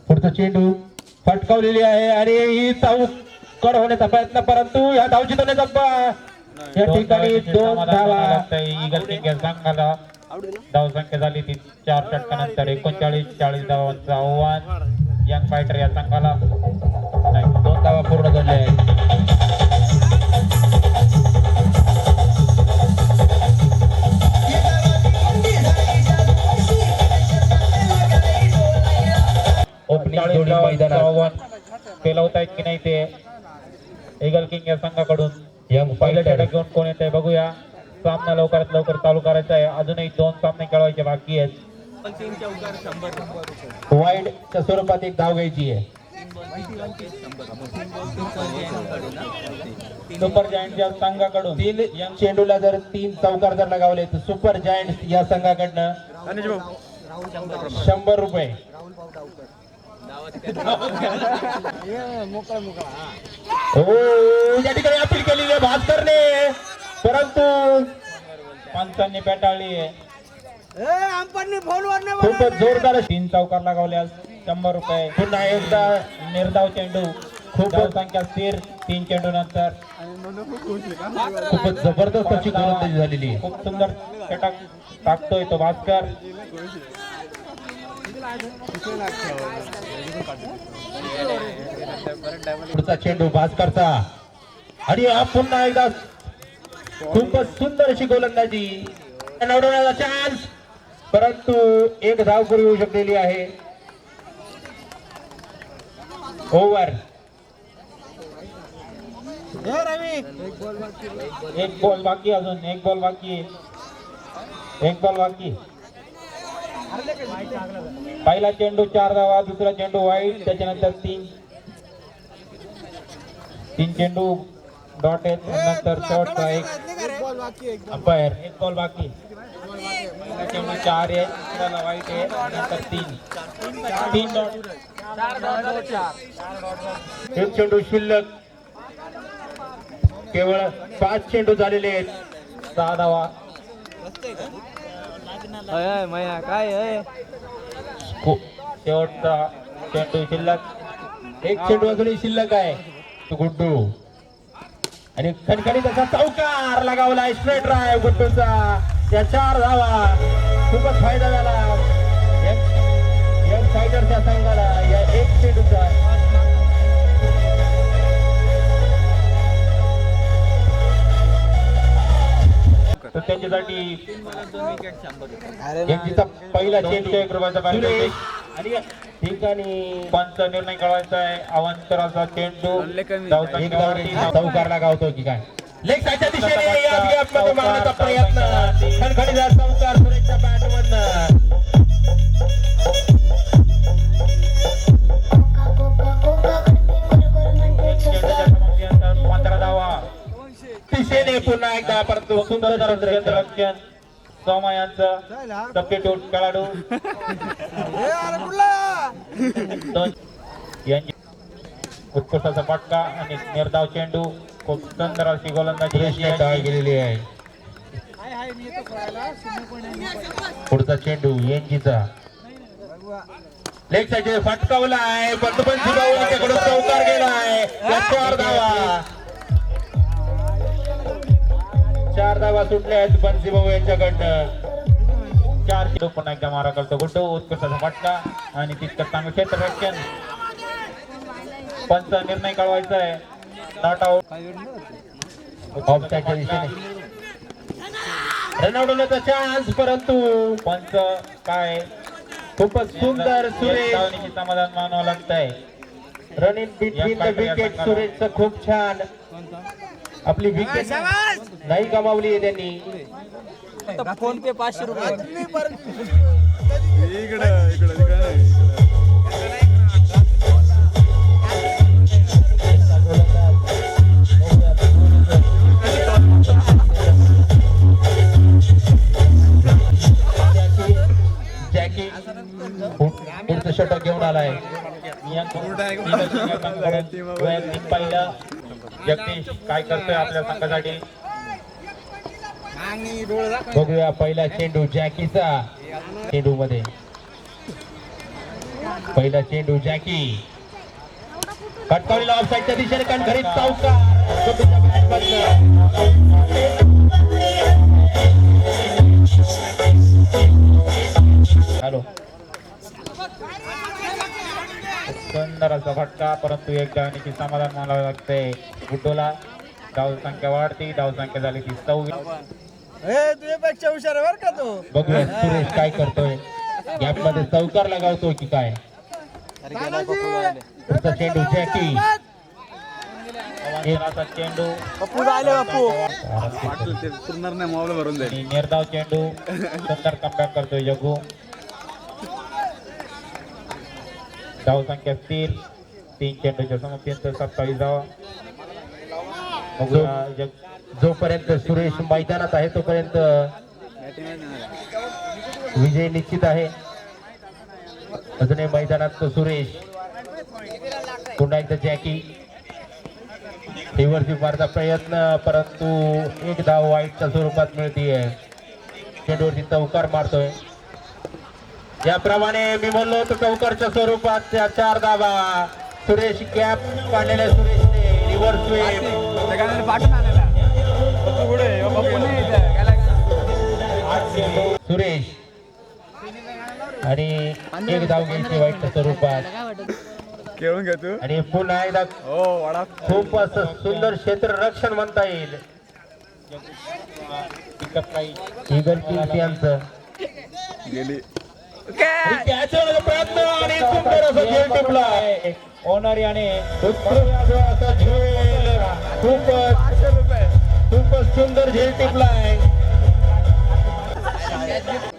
पुढचा चेंडू फटकावलेली आहे आणि ही चौकार होण्याचा प्रयत्न, परंतु या धावची या ठिकाणी 2 धावा ईगल किंग या संघाला. धावसंख्या झाली ती 4 षटकानंतर 39-40 धावांचं आव्हान यंग फायटर या संघाला. 2 धावा पूर्ण झाल्या आहेत. मैदानात आव्हान पेलवतायत की नाही ते ईगल किंग या संघाकडून यंग पहिल्या फायटर षटक घेऊन कोण येत आहे बघूया. सामना लवकरात लवकर चालू करायचा आहे. अजूनही 2 सामने खेळवायचे बाकी आहेत. वाईडच्या स्वरूपात एक धाव घ्यायची आहे. सुपर जायंट या संघाकडून 3 चेंडूला जर 3 चौकार जर लगावले तर सुपर जायंट या संघाकडनं 100 रुपये. हो या ठिकाणी अपील केलेली आहे भास्करने, परंतु पंचांनी पेटाळली आहे. खूपच जोरदार 3 चौकार लगावल्यास 100 रुपये. पुन्हा एकदा निर्धाव चेंडू खूप धाव संख्या स्थिर 3 चेंडू नंतर खूपच जबरदस्त अशी गोलंदाजी झालेली आहे. खूप सुंदर षटक टाकतोय तो भास्कर. पुढचा चेंडू भास्करचा आणि हा पुन्हा एकदा खूपच सुंदर अशी गोलंदाजी. उडवण्याचा चान्स, परंतु एक धाव पूर्वी होऊ शकलेली आहे. ओव्हर. एक बॉल बाकी, अजून एक बॉल बाकी, एक बॉल बाकी. पहिला चेंडू 4 धावा, दुसरा चेंडू वाईट, त्याच्यानंतर 3 चेंडू डॉट आहेत, नंतर शेवटचा एक अंपायर. एक बॉल बाकी. पहिला चेंडू 4 आहे, दुसऱ्याला वाईट आहे, नंतर 3 डॉट. एक चेंडू शिल्लक. केवळ 5 चेंडू झालेले आहेत. 6 धावा. काय शेवटचा चेंडू शिल्लक. एक चेंडू अजूनही शिल्लक आहे. तो गुड्डू आणि खणखणीत असा चौकार लगावला. स्ट्रेट ड्राइव्ह गुड्डूचा. त्या 4 धावा. खूपच फायदा झाला यंग फायटरच्या संघाला या एक चेंडूचा. तर त्यांच्यासाठी यांचा पहिला चेंडू 1 रुपयाचा बॅट आहे. आणि ठिकाणी पंच निर्णय कळवायचा आहे. अवंतराचा चेंडू चौकार लगावतो की काय. लेग साईडच्या दिशेने या गॅपमध्ये मारण्याचा प्रयत्न. खणखणीचा चौकार सुरेशच्या बॅटमधनं. 15 धावा. दिशेने पुन्हा एकदा परंतु सुंदर रक्षण सोमा यांचं सबस्टिट्यूट खेळाडू यांची उत्कृष्टाचा फटका आणि निर्धाव चेंडू. खूप सुंदर अशी गोलंदाजी डाळ गेलेली आहे. पुढचा चेंडू यांचीचा लेग साईड फटकावला आहे. पंतपंची भाऊकडून चौकार गेलाय. 4 धावा. 4 धावा सुटल्या आहेत बंसी भाऊ यांच्याकडनं. 4 चेंडू पुन्हा एकदा मारा करतो गुड्डू. उत्कृष्टाचा फटका आणि तितकं चांगलं क्षेत्ररक्षण. पंच निर्णय कळवायचा आहे. Not out. ऑफसाईडच्या दिशेने रनआउट होण्याचा चान्स, परंतु पंच काय खूपच सुंदर सुरेश धावणीचे समाधान मानावं लागत आहे. Run in between the wicket. सुरेशचं खूप छान. आपली विकेट नाही गमावली आहे त्यांनी. फोन पे 500 रुपये. जॅकी पुढचं षटक घेऊन आलाय. वैयक्तिक पाहिलं जगदीश काय करतोय आपल्या संघासाठी. बघूया पहिला चेंडू जॅकीचा. चेंडू मध्ये पहिला चेंडू जॅकी कटकावलेला ऑफसाईडच्या दिशेने कणखरीत चौकार. हॅलो सुंदर असा फटका, परंतु एक धावणीची समाधान मानावं लागतंय गुड्डूला. धाव संख्या वाढती. धाव संख्या झाली ती 26. तुझ्यापेक्षा हुशार आहे बरं का तो. बघूया सुरेश काय करतोय. गॅप मध्ये चौकार लगावतो की काय. पुढचा चेंडू जॅकी, अवांतराचा चेंडू पप्पू आले पप्पू आणि पूर्ण नाही मोबाईल भरून जाईल. निर्धाव चेंडू, सुंदर कमबॅक करतोय जग्गू. धाव संख्या स्थिर, 3 चेंडूच्या समाप्तीनंतर 27 धावा. जोपर्यंत सुरेश मैदानात आहे तोपर्यंत विजय निश्चित आहे. अजूनही मैदानात सुरेश, पुन्हा एकदा जॅकी, रिव्हर्स मारचा प्रयत्न, परंतु एक धाव वाईटच्या स्वरूपात मिळतीये. चेंडूवरती चौकार मारतोय. याप्रमाणे मी म्हणलो होतो चौकारच्या स्वरूपात त्या 4 धावा. सुरेश गॅप काढलेल्या सुरेशने रिव्हर्स वेव्ह, पाठवून आलेला पप्पू पुढे पप्पू नाही इथं. सुरेश आणि एक धाव घ्यायची वाईटच्या स्वरूपात. खेळून घे तू. आणि पुन्हा एकदा हो वडा खूप असं सुंदर क्षेत्ररक्षण म्हणता येईल ईगल किंग्स यांचं. गेली. आणि catch होण्याचा प्रयत्न आणि सुंदर असा झेल टिपलाय. ओनर याने उत्कृष्ट असा झेल, खूपच सुंदर झेल टिपलाय.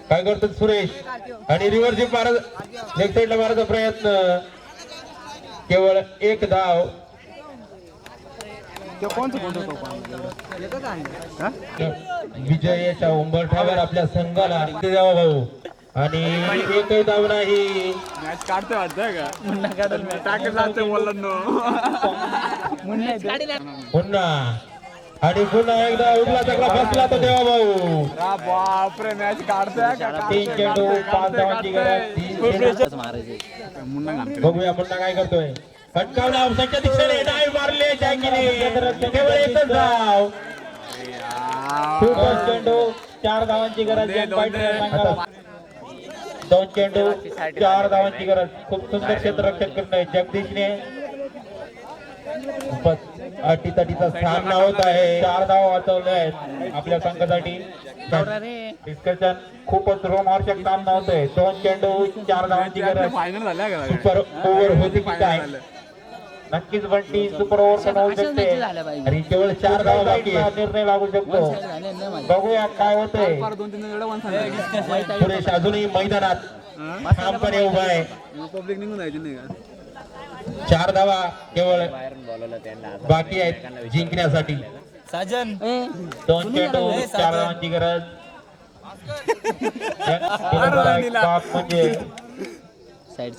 काय करतो सुरेश आणि रिव्हर्स मारत लेग साईडला मारायचा प्रयत्न, केवळ एक धाव. विजयाच्या उंबरठ्यावर आपल्या संघाला द्यावा भाऊ. आणि एकही धाव नाही. मॅच काढते वाटतंय का मुन्ना काढल मॅच टाकेल लागते बोलत नो पुन्हा आणि पुन्हा एकदा उडला चकला फसला तर देवा भाऊ. बापरे मॅच काढतोय का 3 चेंडू 5 धावांची गरज. बघूया पुन्हा काय करतोय. फटकावला संख्या दिसणे, डाव मारले जॅकीने, केवळ एकच धाव. खूपच चेंडू 4 धावांची गरज. 2 चेंडू 4 धावांची गरज. खूप सुंदर क्षेत्ररक्षण करतोय जगदीशने. खूपच अटीतटीचा सामना होत आहे. 4 धावा वाचवले आहेत आपल्या संघासाठी. डिस्कशन खूपच रोमहर्षक सामना होतोय. 2 चेंडू 4 धावांची गरज. फायनल झाल्या का सुपर ओव्हर होती की काय? नक्कीच बंटी सुपर ओव्हर पण होऊ शकते. आणि केवळ 4 धावा बाकी आहे. निर्णय लागू शकतो. बघूया काय होतंय. 2-3 वेळा वन सांगितलं. सुरेश अजूनही मैदानात ठामपणे उभा आहे. पब्लिक निघून जायची नाही का 4 धावा केवळ बाकी आहेत जिंकण्यासाठी. साजन 2 चेंडू 4 धावांची गरज. म्हणजे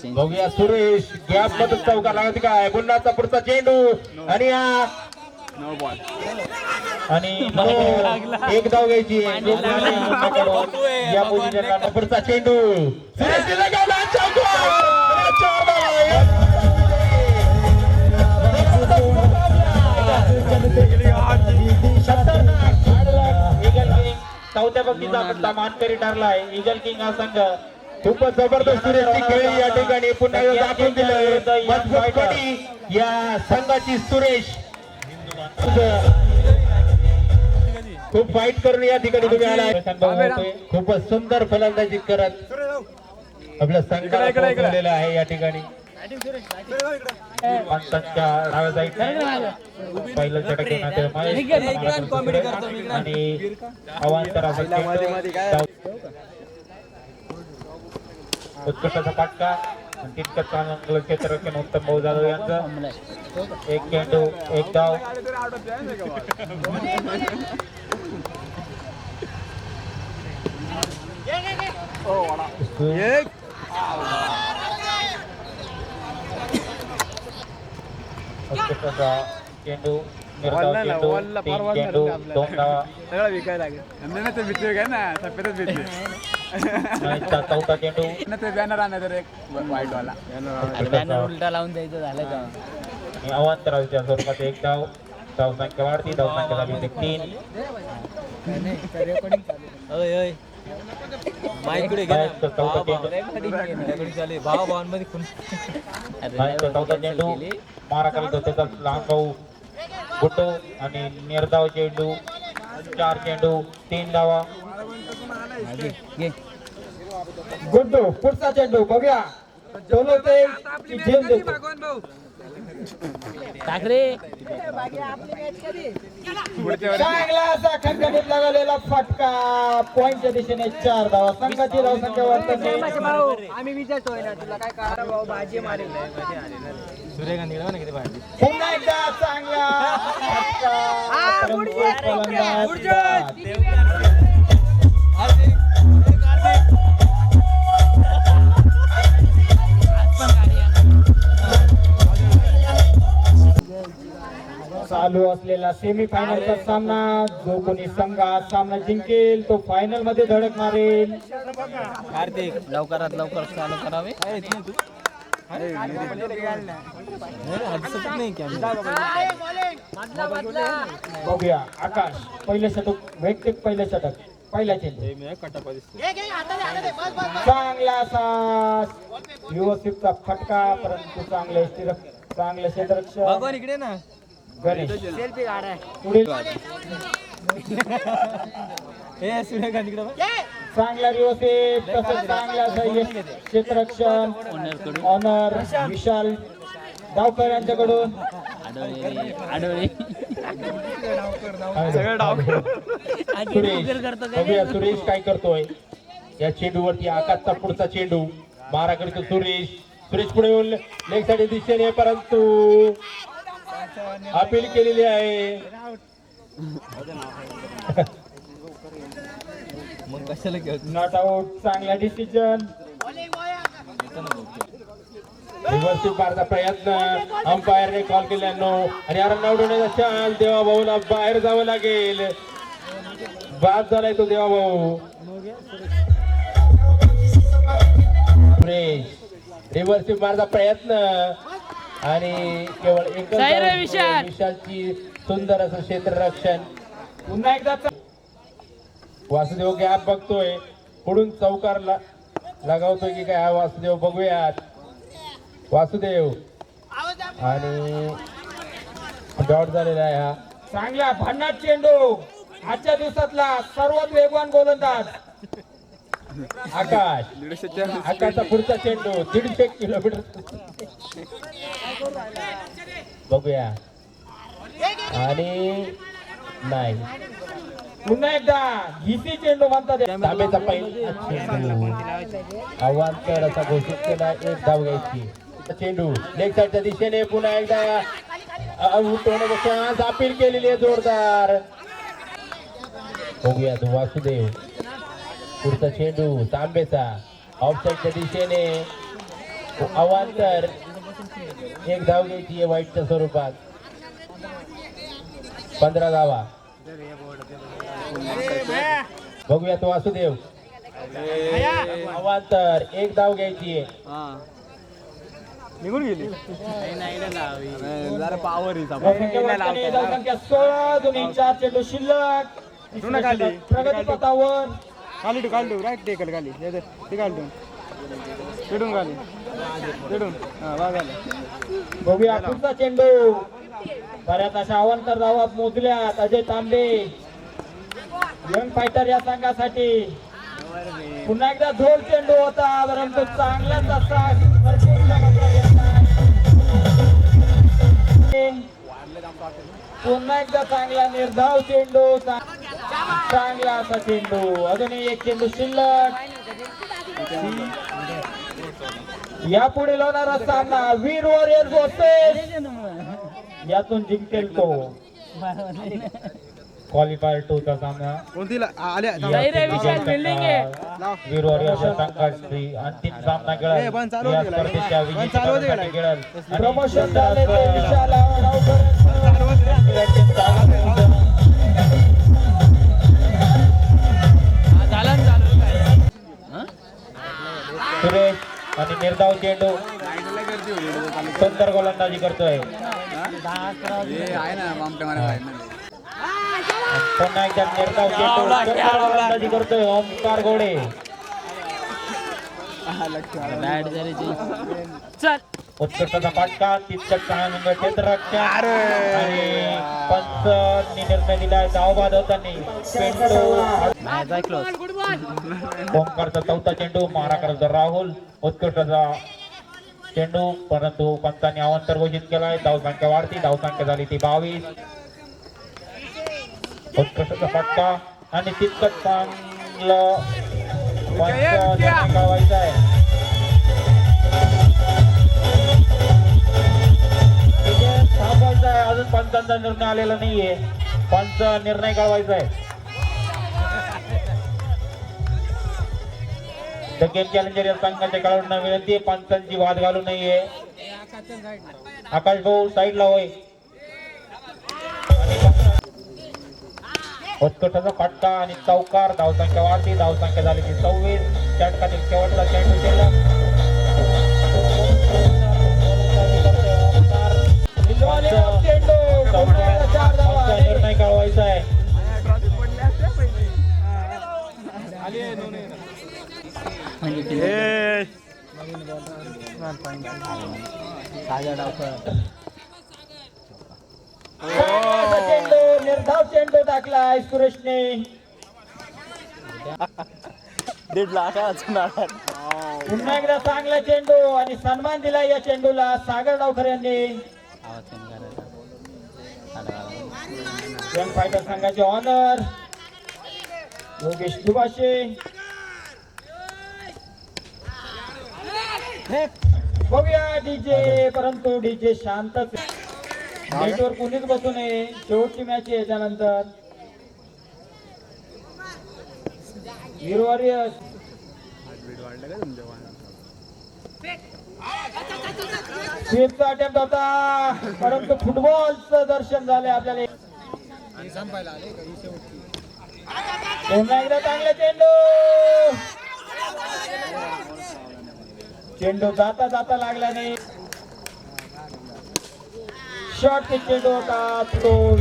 बघूया सुरेश गॅप मध्ये चौकार लागत काय. पुन्हा पुढचा चेंडू आणि नो बॉल. आणि एक धाव घ्यायची. या पोझिशनला पुढचा चेंडू सुरेश दिला गावला. चौथ्या बक्षीचा आपला मानकरी ठरलाय. ईगल किंग हा संघ खूपच जबरदस्त सुरेशची खेळी या ठिकाणी पुन्हा एकदा दाखवून दिलं. मजबूत कडी या संघाची सुरेश. खूप फाईट करून या ठिकाणी तुम्ही आलाय. खूपच सुंदर फलंदाजी करत आपल्या संघाला पोहोचलेला आहे या ठिकाणी. पंचांच्या डाव्या साईडने पहिलं षटक आणि अवांतराचा उत्कृष्टाचा फटका. तितकंच चांगलं क्षेत्ररक्षण उत्तम भाऊ जाधव यांचं. 1 चेंडू 1 धाव. उत्कृष्टाचा चेंडू निर्धाव चेंडू 3 चेंडू 2 धावा. सगळं विकायला लागेल नाही ते बिचू घ्या ना सफेदच बिचू चौथा चेंडू ना ते बॅनर आणा एक व्हाईट वाला बॅनर उलटा लावून द्यायचं झालं का. अवांतराच्या स्वरूपात 1 धाव. धाव संख्या वाढती. धाव संख्या झाली 3. माईकडे चौथा चेंडू मारा करतो त्याचा लहान भाऊ गुड्डू. आणि निर्धाव चेंडू 4 चेंडू 3 धावा. गुड्डू पुढचा चेंडू बघूया. टोलवते की झेल देतो. भगवान भाऊ ठाकरे चांगला असा खणखणीत लागलेला फटका पॉइंटच्या दिशेने 4 धावा. संघाची धावसंख्या वर्तने आम्ही विचारतोय ना तुला काय कळणार भाऊ भाजी मारेल पुन्हा एकदा चांगला फटका. परंतु फलंदाज बाद. चालू असलेला सेमीफायनलचा सामना, जो कोणी संघ आज सामना जिंकेल तो फायनल मध्ये धडक मारेल. हार्दिक लवकरात लवकर चालू करावे. बघूया आकाश पहिलं षटक, वैयक्तिक पहिलं षटक, पहिला चेंडू चांगला असा व्यवस्थितचा फटका, परंतु चांगले क्षेत्ररक्षक भगवान इकडे ना गणेश सेल्फी काढाय पुढील हे सूर्यकांत इकडे चांगला व्यवस्थित तसंच चांगला असं क्षेत्ररक्षण ऑनर विशाल डावकर यांच्याकडून. आडवळे सुरेश बघूया सुरेश काय करतोय. या चेंडूवरती आकाशचा पुढचा चेंडू मारा करतो सुरेश. सुरेश पुढे येऊन लेग साईड दिशेने, परंतु अपील केलेली आहे. मग कशाला घेऊ नॉट आउट. चांगला डिसिजन. रिव्हर्सिव मारचा प्रयत्न अंपायरने कॉल केल्यानो आणि रन आउट होण्याचा चान्स. देवाभाऊला बाहेर जावं लागेल. बाद झालाय तो देवाभाऊ. सुरेश रिव्हर्सिव मारचा प्रयत्न आणि केवळ एकच जाहीर आहे धाव. विशाल. विशालची सुंदर असं क्षेत्ररक्षण. पुन्हा एकदा वासुदेव गॅप बघतोय, पुढून चौकारला लगावतोय की काय हा वासुदेव, बघूयात. वासुदेव आणि डॉट झालेला आहे हा. चांगला भन्नाट चेंडू. आजच्या दिवसातला सर्वात वेगवान गोलंदाज आकाश. आकाशचा पुढचा चेंडू 150 किलोमीटर. बघूया आणि नाही. पुन्हा एकदा घिसी चेंडू म्हणतात. तांबेचा पहिला चेंडू अवांतर असा घोषित केला. 1 धाव घ्यायची. चेंडू लेग साईडच्या दिशेने पुन्हा एकदा आउट होण्याचा चान्स. अपील केलेली आहे जोरदार. बघूया तो वासुदेव पुढचा चेंडू तांबेचा ऑफसाईडच्या दिशेने अवांतर. 1 धाव घ्यायची आहे वाईटच्या स्वरूपात. 15 धावा. बघूया तो वासुदेव अवांतर. 1 धाव घ्यायची आहे. निघून गेली जरा पॉवर धावसंख्या 16. दोन्ही 4 चेंडू शिल्लक. प्रगती पथावर. खाली काढू राईट टेकल खाली ते काढू चिडून खाली चिडून हा बघायला. बघूया पुढचा चेंडू. बऱ्याच अशा अवांतर धावा मोजल्यात. अजय तांबे यंग फायटर या संघासाठी. पुन्हा एकदा झोल चेंडू होता, परंतु चांगलाच असा पुन्हा एकदा चांगला निर्धाव चेंडू. चांगला असा चेंडू. अजूनही 1 चेंडू शिल्लक. यापुढे होणारा सामना वीर वॉरियर वर्सेस यातून जिंकेल तो. क्वालिफायर 2 चा सामना कोणतीला आल्या जाहीर आहे विशाल बिल्डिंग आहे. वीर वॉरियरच्या संघाची अंतिम सामना खेळेल. या स्पर्धेच्या विजेतेपदासाठी खेळेल. प्रमोशन झाले ते विशाल गावकर. झाला ना चालू काय सुरेश आणि निर्धाव चेंडू सुंदर गोलंदाजी करतोय. आहे ना मामका मारा पुन्हा एकदा निर्धाव चेंडू सुंदर गोलंदाजी करतोय ओमकार घोडे. बॅट झाली चल. उत्कृष्टाचा फटका. तितकंच चांगलं क्षेत्ररक्षण आणि पंच निर्णय दिलाय धावबाद होताना. क्लोज ओमकारचा 4था चेंडू मारा करतो राहुल. उत्कृष्टाचा चेंडू, परंतु पंचांनी अवांतर घोषित केलाय. धावसंख्या वाढती, धावसंख्या झाली ती 22. उत्कृष्ट फटका आणि तितकंच चांगलं कळवायचं आहे. थांबवायचं आहे, अजून पंचांचा निर्णय आलेला नाहीये. पंच निर्णय कळवायचा आहे. द गेम चॅलेंजर या संघाच्या खेळाडूंना विनंती, पंचांची वाद घालू नाहीये. आकाश भाऊ साईडला होय. उत्कृष्टाचा फटका आणि चौकार. धावसंख्या वाढती, धावसंख्या झाली ती 26. षटकातील शेवटचा चेंडू केला. निर्णय कळवायचा आहे. निर्धाव चेंडू टाकलाय सुरेशने. 1.5 लाख पुन्हा एकदा चांगला चेंडू आणि सन्मान दिला या चेंडूला सागर डावकर यांनी. यंग फायटर संघाचे ऑनर योगेश दुभाषे. बघूया डीजे, परंतु डीजे शांत. नेटवर कुणीच बसू नये, शेवटची मॅच आहे. याच्यानंतर वॉरियर्स स्वीपचा अटेम्प्ट होता, परंतु फुटबॉलचं दर्शन झाले आपल्याला. पुन्हा एकदा चांगला चेंडू जाता जाता लागला नाही. शॉर्ट पिच चेंडू होता तो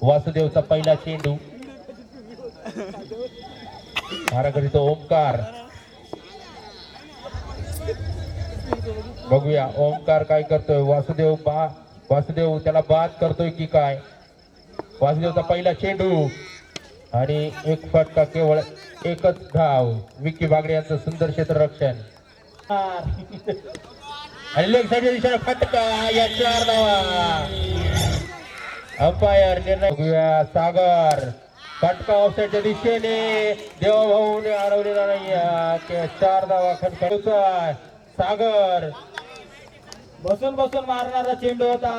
वासुदेवचा पहिला चेंडू. माराकरी तो ओमकार. बघूया ओमकार काय करतोय. वासुदेव त्याला बाद करतोय की काय. वासुदेवचा पहिला चेंडू आणि एक फटका, केवळ एकच धाव. विक्की बागडे यांचं सुंदर क्षेत्ररक्षण आणि लेग साईडच्या दिशेने फटका. या 4 धावा. अंपायर निर्णय. बघूया सागर. फटका ऑफसाईडच्या दिशेने. देवभाऊने हरवलेला नाही. 4 धावा खटखटतोय सागर. बसून बसून मारणारा चेंडू होता.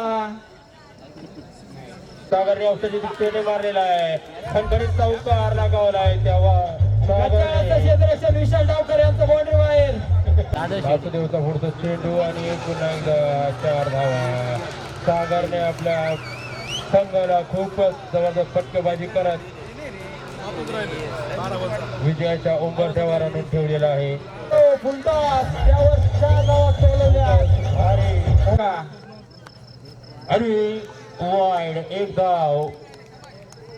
सागरने औषधी दिशेने मारलेला आहे. खणखणीत चौकार लगावलाय तेव्हा क्षेत्ररक्षण विशाल डावकर यांचं बाउंड्री बाहेर. वासुदेवचा पुढचा चेंडू आणि पुन्हा एकदा 4 धावा. सागरने आपल्या संघाला खूपच जबरदस्त फटकेबाजी करत विजयाच्या उंबरठ्यावर आणून ठेवलेला आहे. फुलटॉस त्यावर 4 धावा ठेवलेल्या. आणि वाईड 1 धाव.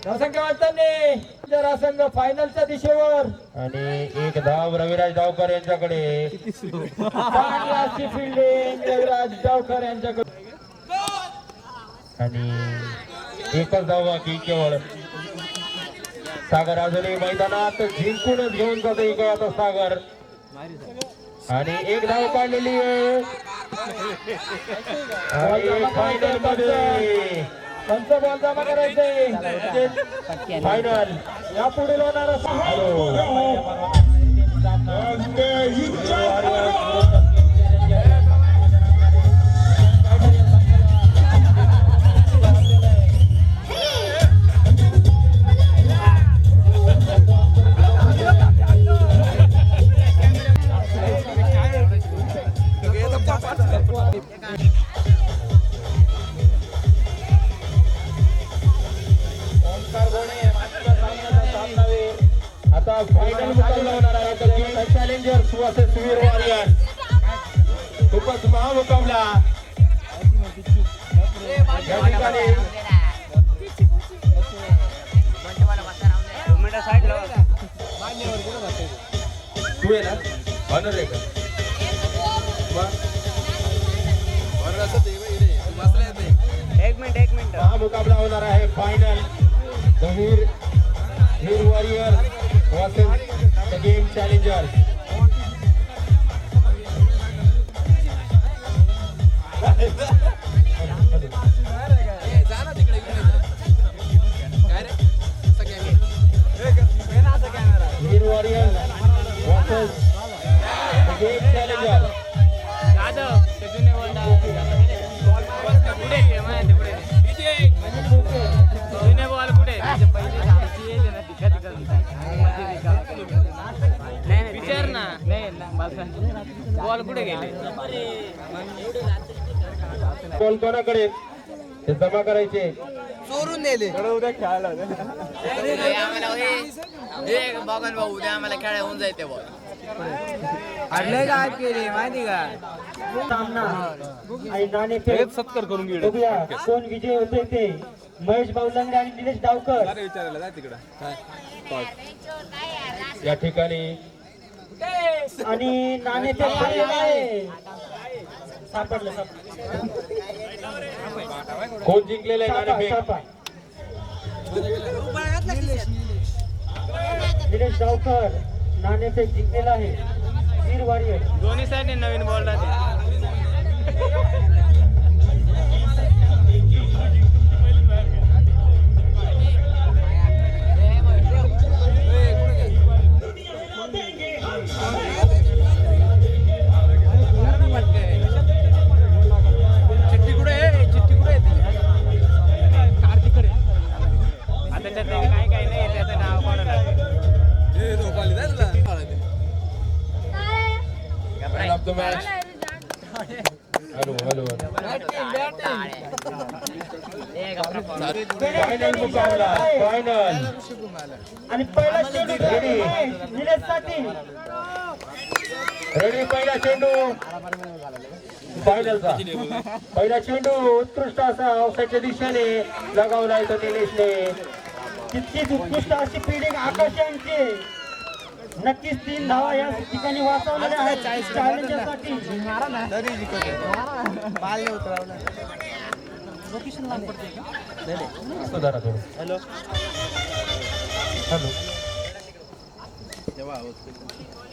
धावसंख्या वाढताना संघ फायनलच्या दिशेवर. आणि 1 धाव रविराज डावकर यांच्याकडे. चांगली फिल्डिंग रविराज डावकर यांच्याकडे. आणि 1च धाव बाकी केवळ. सागर अजूनही मैदानात जिंकूनच घेऊन जातो इकडे आता सागर. आणि 1 धाव काढलेली आहे. आणि फायनल मध्ये पंच बॉल जमा करायचे. फायनल या पुढे होणारा आता फायनल मुकाबला होणार आहे. चॅलेंजर वर्सेस वीर वॉरियर्स. खूपच महामुकाबला या ठिकाणी. तू आहे ना ऑनर आहे का. एक मिनिट हा मुकाबला होणार आहे final. Veer Veer warrior versus the game challengers. Veer warrior versus the game challengers. Jadhav ते जुने पुढे ये, माहिती पुढे जुने बॉल पुढे नाही विचार ना. नाही बॉल कुठे गेले? बॉल कोणाकडे ते जमा करायचे. चोरून नेले बघन भाऊ उद्या आम्हाला खेळा होऊन जायते बॉल. अडले काय केले माहिती का? सामना आणि नाणेफेक सत्कार करून घेऊ. बघूया कोण विजय होते ते. महेश बावलंगडे आणि निलेश डावकर. विचारायला जा तिकडं. या ठिकाणी आणि नाणेफेक झालेलं आहे. सापडलं कोण जिंकलेलं आहे नाणेफेक? सापा. निलेश डावकर नाणेफेक जिंकलेला आहे. वीर वॉरियर दोन्ही साठी नवीन बॉल राहते. चिठ्ठी कुठे आहे? चिठ्ठी कुठे आहे? कार्तिकडे. आता त्यात काय काय नाही त्याचं नाव कोणाला झोपाली जाईल ना. Man of the match. Hello final मुकाबला फायनल. आणि पहिला चेंडू निलेश साठी. रेडी पहिला चेंडू फायनलचा. पहिला चेंडू उत्कृष्ट असा ऑफसाईडच्या दिशेने लगावलाय तो निलेशने. तितकीच उत्कृष्ट अशी फिल्डिंग आकाश यांची. नक्कीच 3 धावा या ठिकाणी वाचवलेल्या आहेत चॅलेंजरसाठी. माल नाही उतरवला. सुधारा थोडं. हॅलो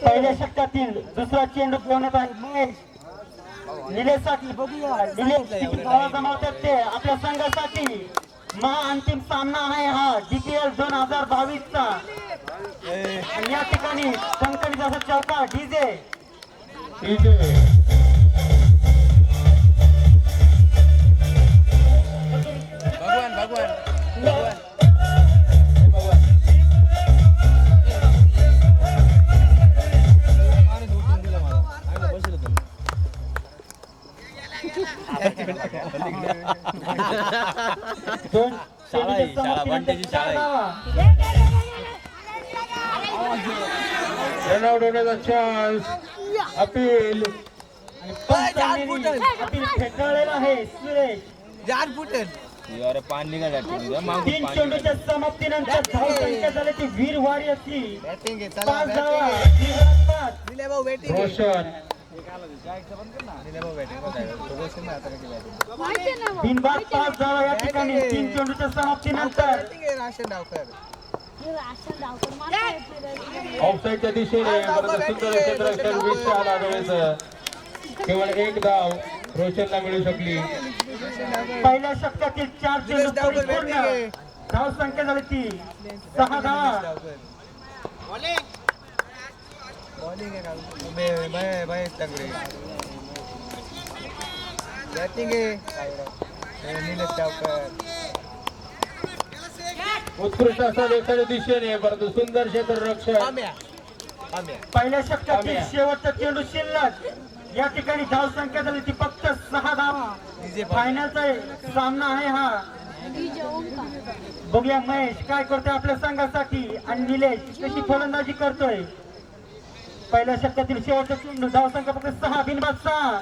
पहिल्या षटकातील दुसरा चेंडू ठेवण्यात आहे निलेशसाठी. बघूया निलेश किती धावा जमावतात ते आपल्या संघासाठी. अंतिम सामना आहे हा DPL 2022 चा. आणि या ठिकाणी संकलित असा चौका डीजे. दोन चेंडूच्या समाप्तीनंतर 4 धावा. रनआउट होण्याचा चान्स. अपील अपील फेटाळलेला आहे सुरेश. जान फुटेल. अरे पान निघाला 3 चेंडूच्या समाप्तीनंतर धावसंख्या झाली ती वीर वॉरियरची. बॅटिंग आहे. 5 चला धावा. बॅटिंग. वीर पाच. दिले भाऊ बॅटिंग आहे. रोशन दिले भाऊ बॅटिंग तो गोष्ट नाही आता कशी बॅटिंग. बिनबाद 5 धावा या ठिकाणी 3 चेंडूच्या समाप्तीनंतर. बॅटिंग आहे राशन डावकर. ऑफसाईडच्या दिशेने परंतु सुंदर क्षेत्ररक्षण विशाल आढळेचं. केवळ 1 धाव रोशनला मिळू शकली. पहिल्या षटकातील 4 चेंडू परिपूर्ण. धाव संख्या झाली ती 6 धावा. बॉलिंग आहे का? महेश तंगडे. बॅटिंग आहे निलेश डावकर. उत्कृष्ट असा देशाच्या दिशेने परंतु सुंदर क्षेत्ररक्षण. पहिल्या षटकातील शेवटचा चेंडू शिल्लक. या ठिकाणी धाव संख्या झाली ती फक्त 6 धावा. फायनलचा सामना आहे हा. बघूया महेश काय करतोय आपल्या संघासाठी आणि निलेश कशी फलंदाजी करतोय. पहिल्या षटकातील शेवटचा चेंडू. धाव संख्या फक्त 6. बिनबाद 6.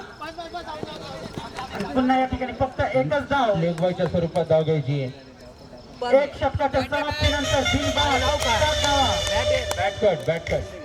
पुन्हा या ठिकाणी फक्त एकच धाव. लेगबाईच्या स्वरूपात धाव घ्यायची. एक षटकाच्या समाप्तीनंतर बिनबाद 7 धावा. बॅटकट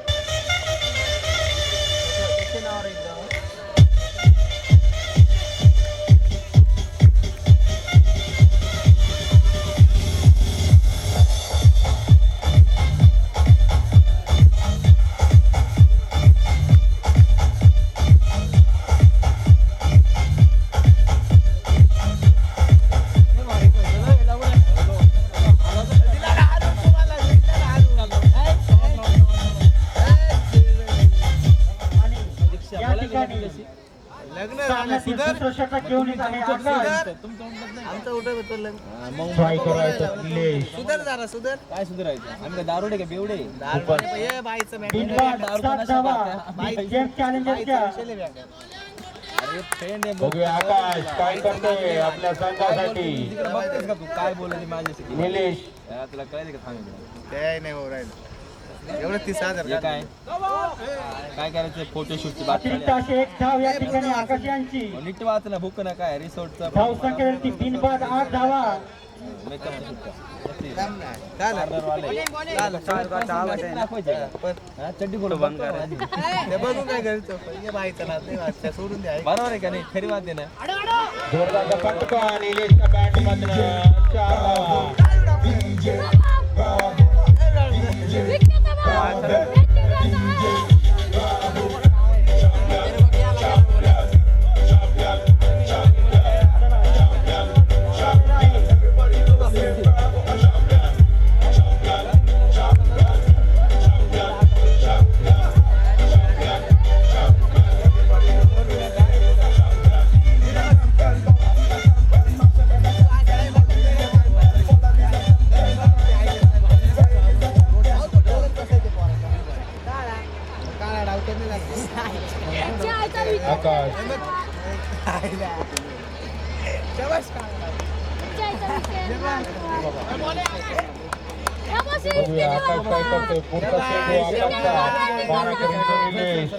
सामन्यातील दुसरं षटक घेऊन येत आहे आकाश. आमचं उठं भेटलं ट्राय करायचं निलेश. सुधर जरा सुधर. काय सुधारायचं आम्ही काय दारुडे का बेवडे हे बाईचं बिनबाद 7 धावा गेम चॅलेंजरच्या. अरे फ्रेंड आहे बघूया आकाश काय करतोय आपल्या संघासाठी. तिकडे बघतेस का तू काय बोलली माझ्याशी निलेश तुला कळायचं का सांगितलं ते नाही हो राहिलं एवढं 30,000 हे काय काय करायचं फोटोशूटची बात अतिरिक्त अशी एक धाव या ठिकाणी आकाश यांची. नीट वाच ना बुक ना काय रिसोर्टचा धाव संख्येवरती बिनबाद 8 धावा. मेकअपचा शूट काय चड्डी फोटो बंद करायची ते बघू काय करायचं हे बाईचं ना ते वाचल्या सोडून द्या बरोबर आहे का नाही खरी बात आहे ना जोरदार फटका निलेशच्या बॅट मधनं 4 धावा. आकाश बघूया आकाश काय करतोय. पुढचा चेंडू आकाशचा. माराकरींचा निलेश.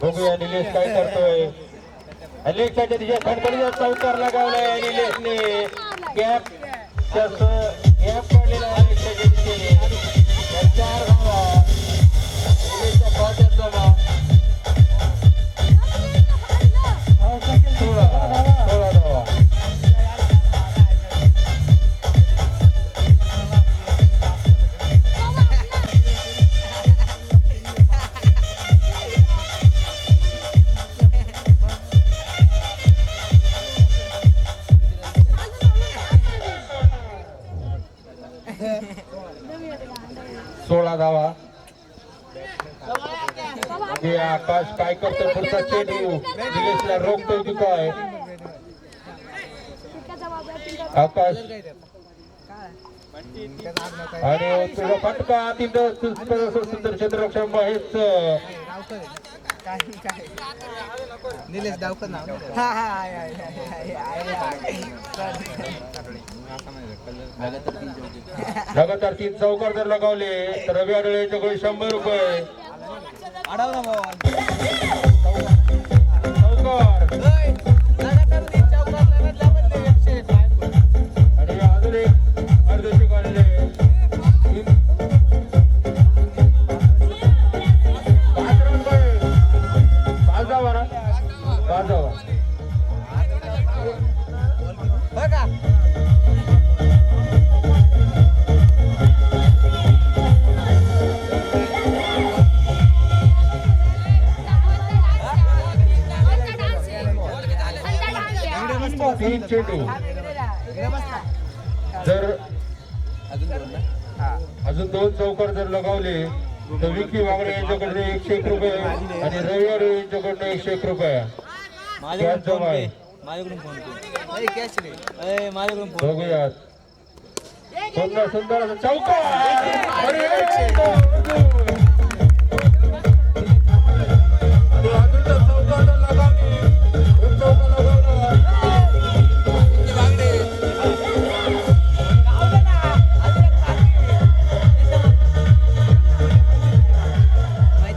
बघूया निलेश काय करतोय. निलेशच्या तिच्या खडखडीचा चौकार लगावलाय निलेशने. गॅप पडलेला आहे निलेशच्या तिथे. 4 धावा निलेशच्या पाचव्या धावा. धाव संख्येवरती 16 धावा. 16 धावा. धावा. हे आकाश काय करतो. पुढचा चेंडू निलेशला रोखतोय की काय. आकाश आणि तुझा फटका तिथं सुंदर क्षेत्ररक्षण महेश. निलेश डावकर नाव लगातार 3 चौकार जर लगावले तर रवी आढळे याच्याकडे 100 रुपये. अडव ना भाऊ चौकार आणि अजून एक अर्धशेक आणले. 5 रुपये 5 धावा ना 5 धावा. बघा तीन चेंडू जर अजून 2 चौकार जर लगावले तर विकी वागळे यांच्याकडे 101 रुपये आणि रविवार यांच्याकडनं 101 रुपये. माझ्याकडून फोन पे कॅश माझ्याकडून फोन बघूयात. सुंदर सुंदर असं चौकार. अरे अजून चौकार लगावले. 2 चौकार लगावला.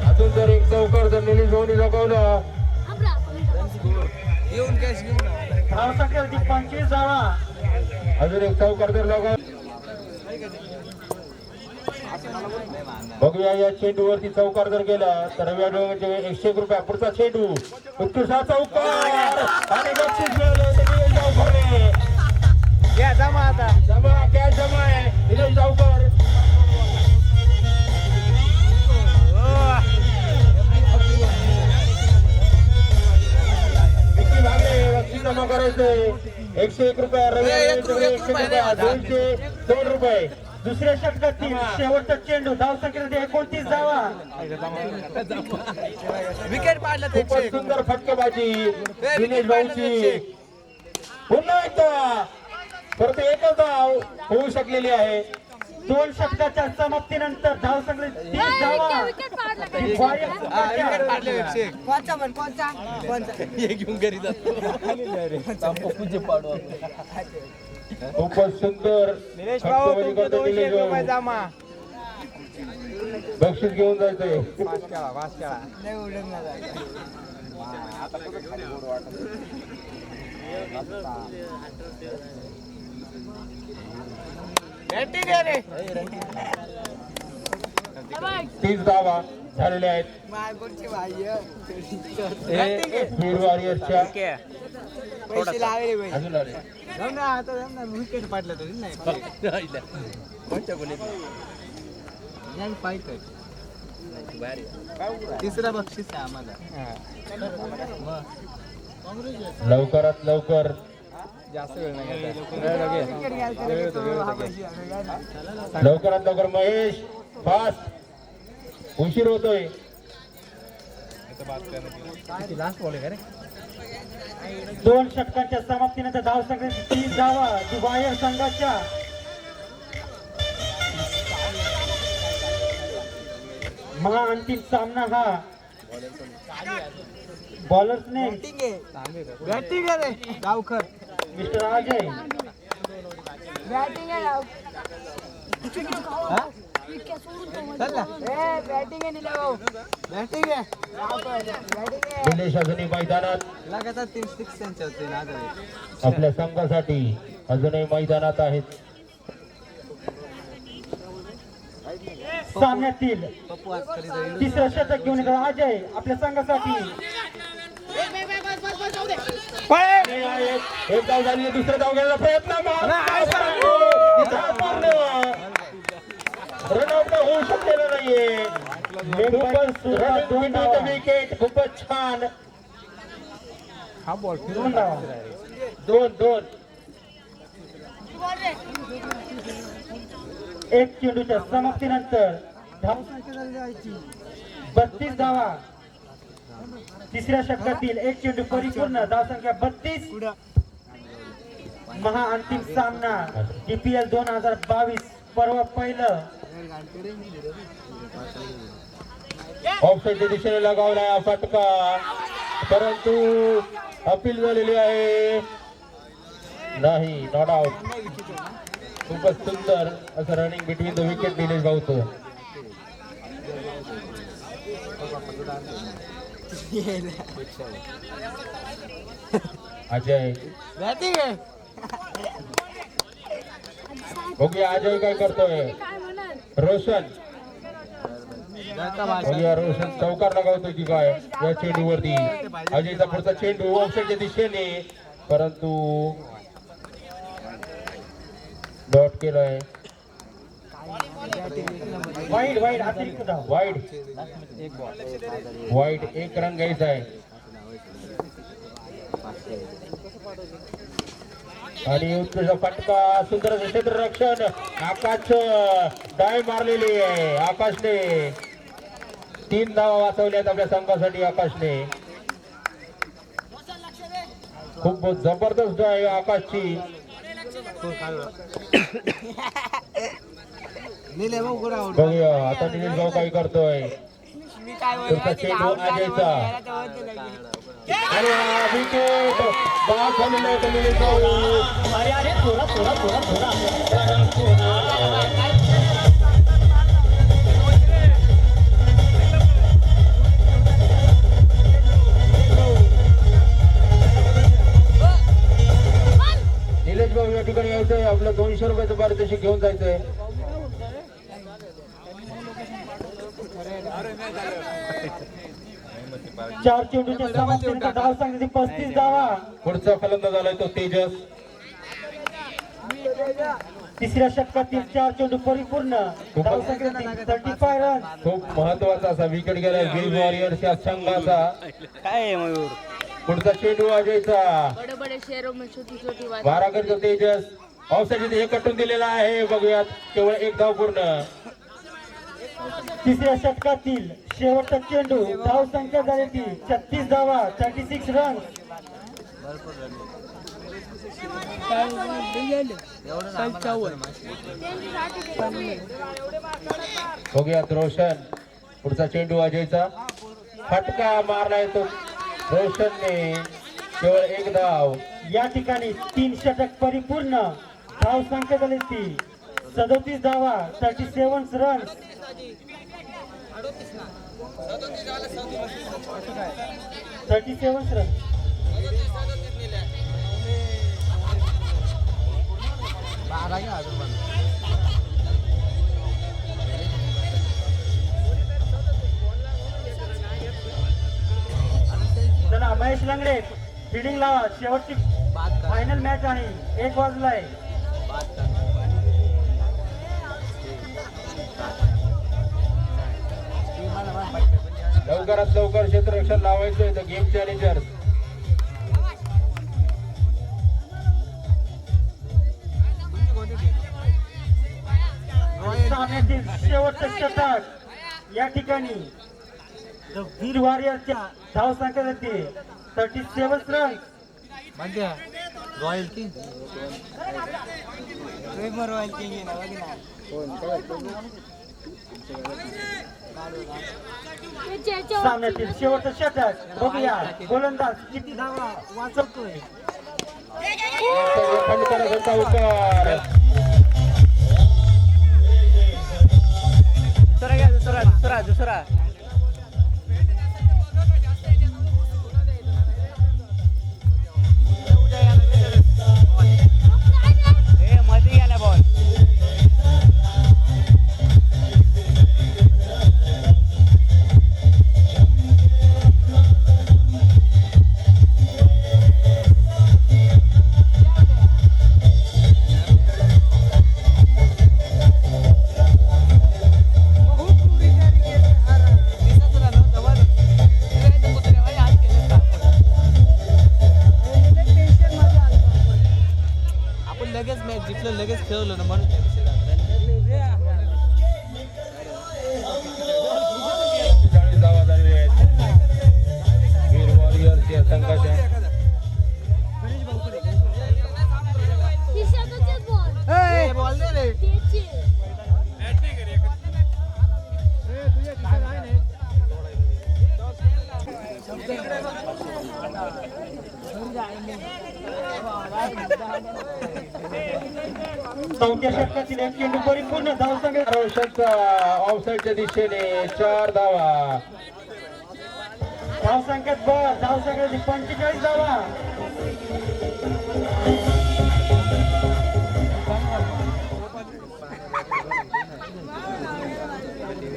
अजून जर 1 चौकार जर निलेश भाऊनी लगावला येऊन कॅश घेऊन धाव संख्येवरती 25 धावा. अजून 1 चौकार जर लगाव. बघूया या चेंडूवरती चौकार जर गेला तर रवी आढळे 101 रुपये. पुढचा चेंडू उत्कृष्ट चौकार आणि बक्षीस मिळालं निलेश जावकर. या जमा आता जमा कॅश जमा आहे निलेश जावकर. विकी भागले बक्षीस जमा करायचंय. 101 रुपये रवी आढळे 101 रुपये 202 रुपये दुसऱ्या षटकातील शेवटचा चेंडू धावसंख्येमध्ये 29 धावा. विकेट पाडलं ते खूपच सुंदर फटकेबाजी दिनेश भाऊची. पुन्हा एकदा परत एकच धाव होऊ शकलेली आहे. 2 षटकाच्या समाप्तीनंतर धावसंख्या 30 धावा. ही वारियर संघाच्या विकेट पाडले हे घेऊन घरी जातो खूपच सुंदर फटकेबाजी करतो निलेश भाऊ. बक्षीस घेऊन जायचंय. बॅटिंग आहे रे 30 धावा झालेल्या आहेत वीर वॉरियर्सच्या. अजून आले. विकेट पाडलं तरी नाही कोणत्या बोलीत तिसरा बक्षीस आहे आम्हाला लवकरात लवकर जास्त वेळ नाही लवकरात लवकर महेश फास्ट उशीर होतोय. लास्ट बॉल आहे का रे 2 षटकांच्या समाप्तीनंतर धावसंख्या 30 धावा. ही वारियर संघाच्या. महाअंतिम सामना हा बॉलर्सने बॅटिंग आहे रे गावकर मिस्टर अजय बॅटिंग आहे निलेश अजूनही मैदानात लगातार 3 6 त्यांच्या होते ना आपल्या संघासाठी अजूनही मैदानात आहेत. सामन्यातील पप्पू आज खरी तिसरं शतक घेऊन येतो अजय आपल्या संघासाठी. एक धाव झाली. दुसरं धाव घेण्याचा प्रयत्न रनआउट होऊ शकलेलं नाहीये. खूपच विकेट खूपच छान. हा बॉल 2 धावा. 2-2 एक चेंडूच्या समाप्तीनंतर धावसंख्या 32 धावा. तिसऱ्या षटकातील एक चेंडू परिपूर्ण धावसंख्या 32. महाअंतिम सामना DPL 2022 पर्व पहिलं. ऑफसाईडच्या दिशेने लगावलाय हा फटका परंतु अपील झालेली आहे. नाही नॉट आउट. खूपच सुंदर असं running between the wicket Nilesh भाऊचं. अजय बॅटिंग आहे बघूया अजय काय करतोय. रोशन बघूया रोशन चौकार लगावतोय की काय या चेंडूवरती. अजयचा पुढचा चेंडू ऑफसाईडच्या दिशेने परंतु डॉट केलाय. वाईड वाईड अतिरिक्त धाव. वाईड एक रन घ्यायचा आहे. आणि उत्कृष्ट फटका सुंदर क्षेत्ररक्षण आकाश डाय मारलेली आहे. आकाशने 3 धावा वाचवल्यात आपल्या संघासाठी. आकाशने खूप जबरदस्त डाय आकाशची. बघूया आता निलेश भाऊ काय करतोय. पुढचा चेंडू अजयचा आणि विकेट बाद झालेला आहे निलेश भाऊ. अरे अरे थोडा थोडा थोडा थोडा निलेश भाऊ या ठिकाणी यायचंय. आपलं 200 रुपयाचं पारितोषिक घेऊन जायचंय. चार चेंडूच्या समाप्तीनंतर धावसंख्या 35 धावा. पुढचा फलंदाज आलाय तो तेजस. तिसऱ्या षटकातील 4 चेंडू परिपूर्ण धावसंख्या 35 रन. खूप महत्वाचा असा विकेट गेलाय वीर वॉरियर्स या संघाचा. काय मयूर पुढचा चेंडू अजयचा. बड़े बड़े शहरों में छोटी छोटी बात मारा करतो तेजस पावसाची हे कटून दिलेला आहे. बघूयात केवळ एक धाव पूर्ण. तिसऱ्या षटकातील शेवटचा चेंडू धाव संख्या झाली ती 36 धावा 36 रन. बघूयात रोशन. पुढचा चेंडू अजयचा. फटका मारलाय तो रोशनने. केवळ एक धाव. या ठिकाणी 3 षटक परिपूर्ण. धाव संख्या झाली ती 37 धावा 37 रन. चला महेश लंगडे फिल्डिंग लावा. शेवटची फायनल मॅच आहे. 1 वाजलाय. लवकरात लवकर क्षेत्ररक्षण लावायचंय तर गेम चॅलेंजर. सामन्यातील शेवटचं षटक. या ठिकाणी वीर वॉरियरच्या धाव संख्या जाते 37 रन. रॉयल किंग सामन्यातील शेवटचं षटक. बघूया गोलंदाज किती धावा वाचवतोय. दुसरा मध्ये गेला बॉल. लगेच मॅच जिंकलं लगेच खेळलो ना म्हणून 40 धावा झालेल्या आहेत वीर वॉरियर्स या संघाच्या. बॉल दे रे. चौथ्या षटकातील एक चेंडू परिपूर्ण. धाव संख्या रोशनचा ऑफसाईडच्या दिशेने 4 धावा. धाव संख्येत बर. धाव संख्या 45 धावा.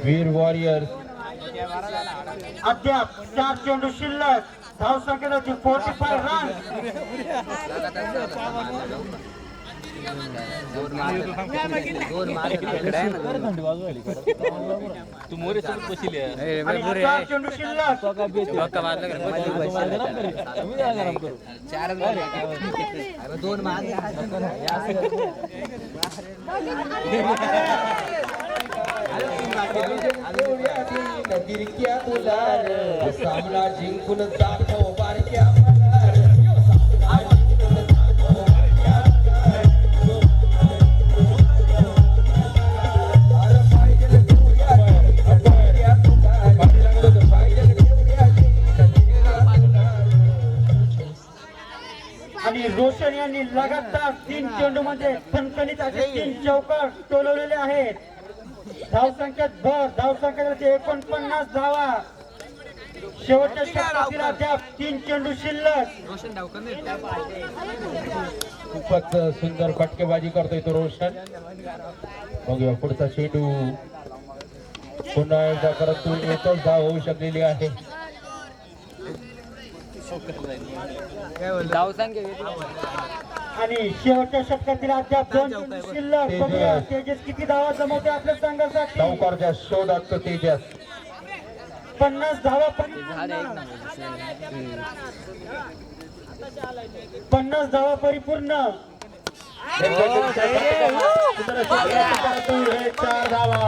वीर वॉरियर्स अद्याप 4 चेंडू शिल्लक. धाव संख्या होती 45 रन. तू मोरे सोबत बसली आणि 4 चेंडू शिल्लक. दोन सामना जिंकून दाखव बारक्या. आणि रोशन यांनी लगातार 3 चेंडू मध्ये खणखणीत असे 3 चौकार टोलवलेले आहेत. धाव संख्येत भर. धाव संख्या 49 धावा. शेवटच्या षटकातील अद्याप 3 चेंडू शिल्लक. खूपच सुंदर फटकेबाजी करतोय तो रोशन. बघूया पुढचा चेंडू. पुन्हा एकदा परंतु एकच धाव होऊ शकलेली आहे. आणि शेवटच्या षटकातील अद्याप 2 चेंडू शिल्लक. बघूया तेजस किती धावा जमवते आपल्या संघासाठी. सावकारच्या शोधात तो तेजस. 50 धावा परिपूर्ण. 50 धावा परिपूर्ण. हे 4 धावा.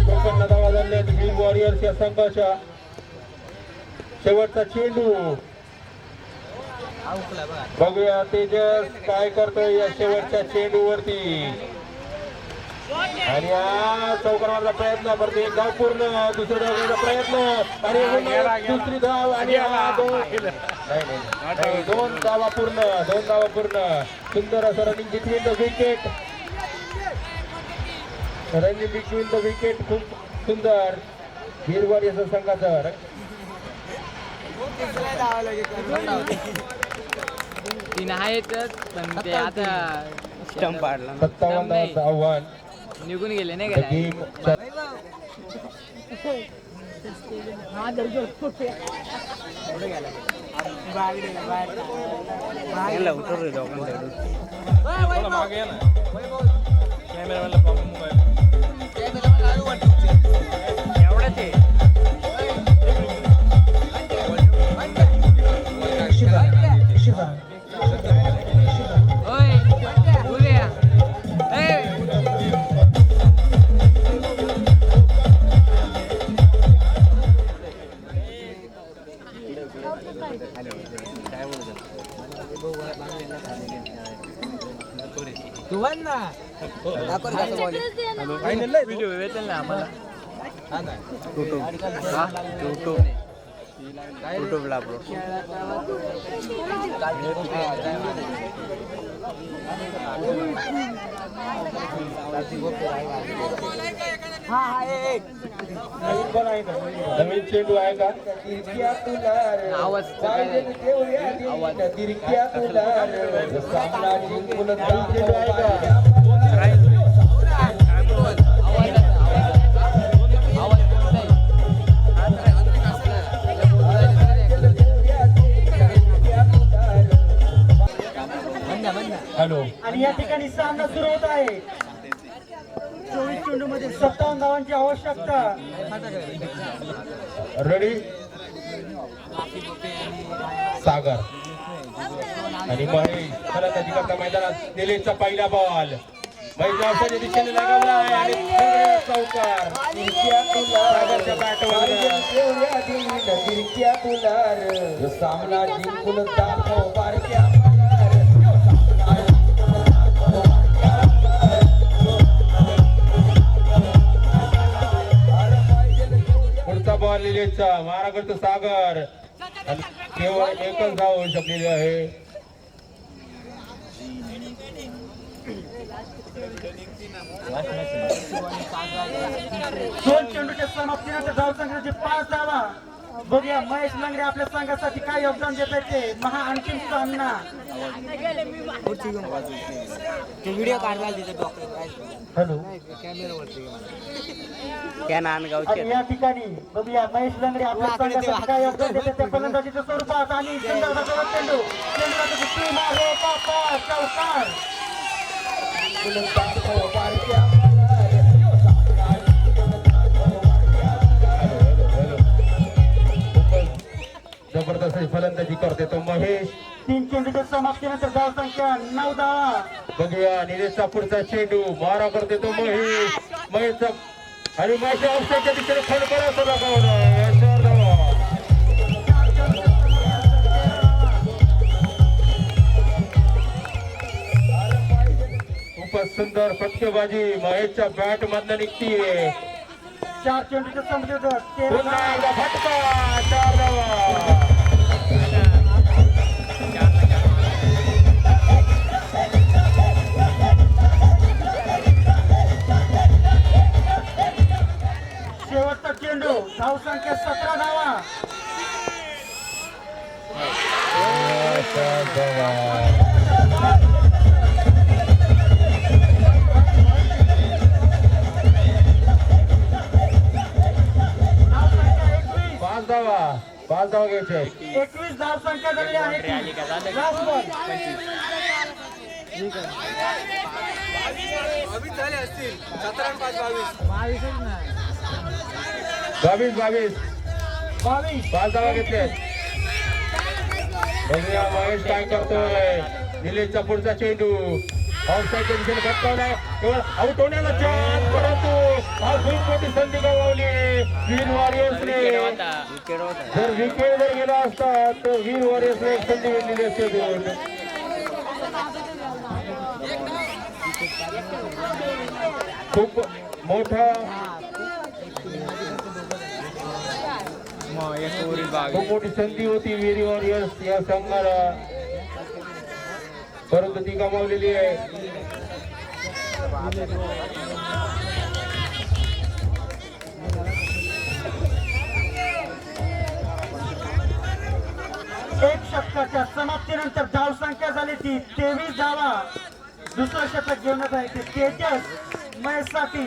चौपन्न धावा झाल्या ग्रीन वॉरियर्स या संघाच्या. शेवटचा चेंडू बघूया तेजस काय करतोय या शेवटच्या चेंडूवरती. आणि हा चौकाराचा प्रयत्न करते. एक धाव पूर्ण. दुसऱ्या धावाचा प्रयत्न आणि दुसरी धाव आणि हा दोन धावा पूर्ण. 2 धावा पूर्ण. सुंदर असं running between the wicket. Running between the wicket खूप सुंदर. गिरवाडी असं संघाचं तीन आहेतच पण ते आता स्टंप पाडला 57 धावांचं आव्हान. निघून गेले नाही The का game उतरलोय दोघांकडून. मागे या ना कॅमेरामॅनला प्रॉब्लेम मोबाईल एवढंच आहे. ओय उद्या व्हिडिओ भेटेल ना आम्हाला युट्यूबला ब्रो. नवीन चेंडू आहे का? आवाज सामना जिंकून नवीन चेंडू आहे का? हॅलो. आणि या ठिकाणी सामना सुरू होत आहे. 24 चेंडू मध्ये 57 धावांची आवश्यकता. रेडी सागर आणि महेश फलंदाजी करता मैदानात. दिलेचा पहिला बॉल महेश गावच्या दिशेने लगावला आहे आणि चौकार सागरच्या बॅटवर. सामना जिंकून दाखव बारक्या. पुढचा बॉल निलेशचा. मारा करतो सागर आणि केवळ एकच धाव होऊ शकलेली आहे. दोन चेंडूच्या समाप्तीनंतर धावसंख्येचे 5 धावा. बघूया महेश लंगडे आपल्या संघासाठी काय योगदान देत आहेत ते. महा अंतिम सामना. व्हिडिओ काढला तिथे हॅलो. नांदगावचे आणि या ठिकाणी बघूया महेश लंगडे आपल्या संघासाठी काय योगदान देत आहेत ते फलंदाजीच्या स्वरूपात. आणि सुंदर असा चेंडू. चेंडूला टीम आहे पापा चौकार. जबरदस्त फलंदाजी करते तो महेश. 3 चेंडूच्या समाप्तीनंतर धावसंख्या 9 धावा. बघूया निलेशचा पुढचा चेंडू. मारा करते तो महेश. महेशचा आणि महेश ऑफसाईडच्या दिशेने फडफड खूपच सुंदर फटकेबाजी महेशच्या बॅट मधनं निघतीये. 4 चेंडूच्या समाप्तीनंतर 13 पुन्हा एकदा फटका. 4 धावा. शेवटचा चेंडू. धावसंख्या 17 धावा. पाच धावा घ्यायचे. 21 धावसंख्या झालेली आहे. Last ball. झाले असतील 17 आणि 5 22. 22 5 धावा घेतले. बघूया महेश काय करतोय. निलेशचा पुढचा चेंडू ऑफसाईडच्या दिशेने फटकावलाय. केवळ आउट होण्याला चान्स, परंतु हा खूप मोठी संधी गमावली वीर वॉरियर्सने. जर विकेट जर गेला असता तर वीर वॉरियर्सने एक संधी घेतलेली असते दोन. खूप मोठा खूप मोठी संधी होती वीर वॉरियर्स या संघाला, परंतु ती गमावलेली आहे. एक षटकाच्या समाप्तीनंतर धावसंख्या झाली ती 23 धावा. दुसरं षटक घेऊन आहे ते तेजस महेशसाठी.